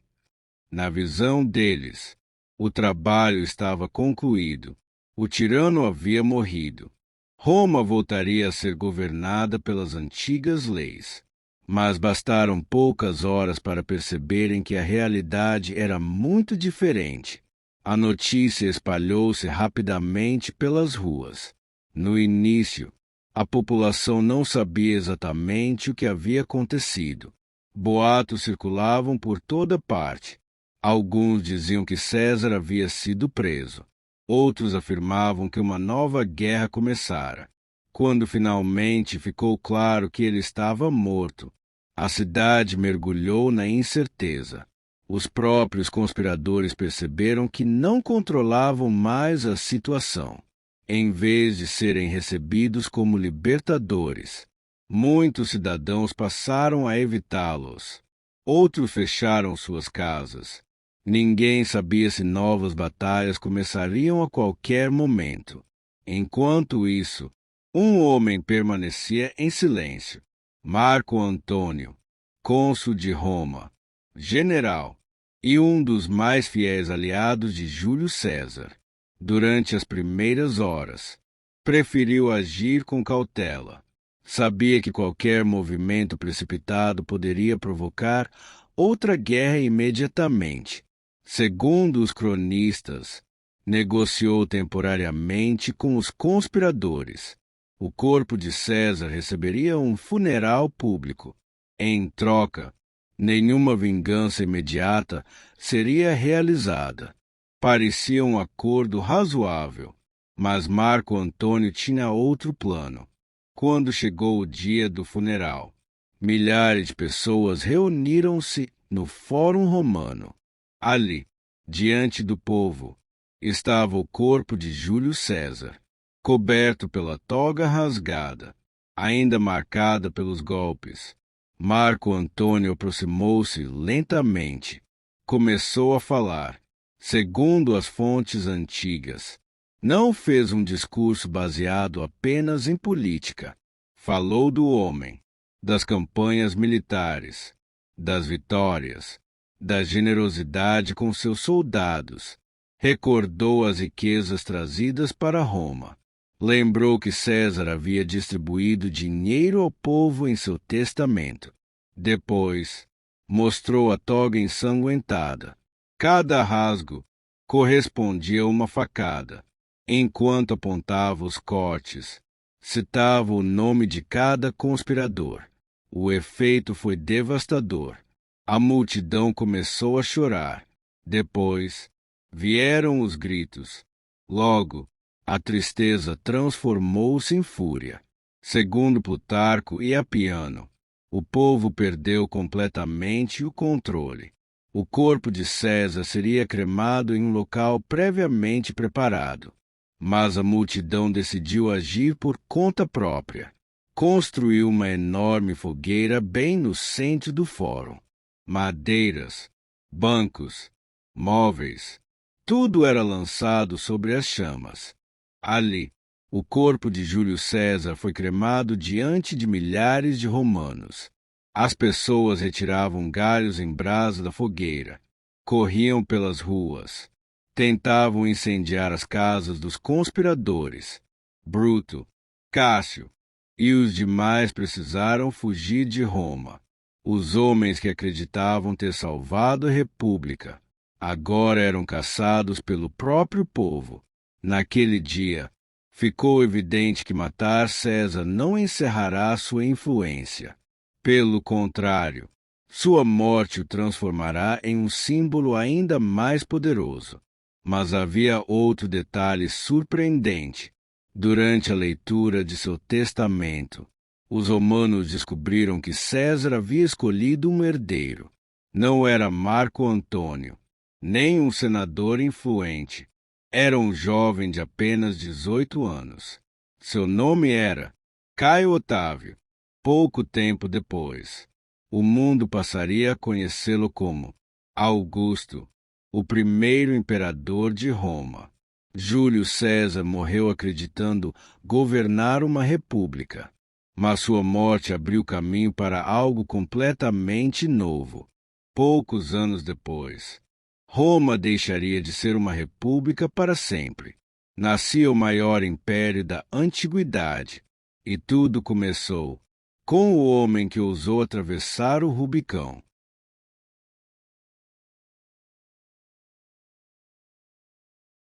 Na visão deles, o trabalho estava concluído. O tirano havia morrido. Roma voltaria a ser governada pelas antigas leis. Mas bastaram poucas horas para perceberem que a realidade era muito diferente. A notícia espalhou-se rapidamente pelas ruas. No início, a população não sabia exatamente o que havia acontecido. Boatos circulavam por toda parte. Alguns diziam que César havia sido preso. Outros afirmavam que uma nova guerra começara. Quando finalmente ficou claro que ele estava morto, a cidade mergulhou na incerteza. Os próprios conspiradores perceberam que não controlavam mais a situação. Em vez de serem recebidos como libertadores, muitos cidadãos passaram a evitá-los. Outros fecharam suas casas. Ninguém sabia se novas batalhas começariam a qualquer momento. Enquanto isso, um homem permanecia em silêncio. Marco Antônio, cônsul de Roma, general e um dos mais fiéis aliados de Júlio César. Durante as primeiras horas, preferiu agir com cautela. Sabia que qualquer movimento precipitado poderia provocar outra guerra imediatamente. Segundo os cronistas, negociou temporariamente com os conspiradores. O corpo de César receberia um funeral público. Em troca, nenhuma vingança imediata seria realizada. Parecia um acordo razoável, Mas Marco Antônio tinha outro plano. Quando chegou o dia do funeral, milhares de pessoas reuniram-se no Fórum Romano. Ali, diante do povo, estava o corpo de Júlio César, coberto pela toga rasgada, ainda marcada pelos golpes. Marco Antônio aproximou-se lentamente. Começou a falar, segundo as fontes antigas. Não fez um discurso baseado apenas em política. Falou do homem, das campanhas militares, das vitórias, da generosidade com seus soldados. Recordou as riquezas trazidas para Roma. Lembrou que César havia distribuído dinheiro ao povo em seu testamento. Depois, mostrou a toga ensanguentada. Cada rasgo correspondia a uma facada. Enquanto apontava os cortes, citava o nome de cada conspirador. O efeito foi devastador. A multidão começou a chorar. Depois, vieram os gritos. Logo, a tristeza transformou-se em fúria. Segundo Plutarco e Apiano, o povo perdeu completamente o controle. O corpo de César seria cremado em um local previamente preparado. Mas a multidão decidiu agir por conta própria. Construiu uma enorme fogueira bem no centro do fórum. Madeiras, bancos, móveis, tudo era lançado sobre as chamas. Ali, o corpo de Júlio César foi cremado diante de milhares de romanos. As pessoas retiravam galhos em brasa da fogueira, corriam pelas ruas. Tentavam incendiar as casas dos conspiradores. Bruto, Cássio e os demais precisaram fugir de Roma. Os homens que acreditavam ter salvado a República agora eram caçados pelo próprio povo. Naquele dia, ficou evidente que matar César não encerrará sua influência. Pelo contrário, sua morte o transformará em um símbolo ainda mais poderoso. Mas havia outro detalhe surpreendente. Durante a leitura de seu testamento, os romanos descobriram que César havia escolhido um herdeiro. Não era Marco Antônio, nem um senador influente. Era um jovem de apenas 18 anos. Seu nome era Caio Otávio. Pouco tempo depois, o mundo passaria a conhecê-lo como Augusto, o primeiro imperador de Roma. Júlio César morreu acreditando governar uma república, mas sua morte abriu caminho para algo completamente novo. Poucos anos depois, Roma deixaria de ser uma república para sempre. Nascia o maior império da antiguidade, e tudo começou com o homem que ousou atravessar o Rubicão.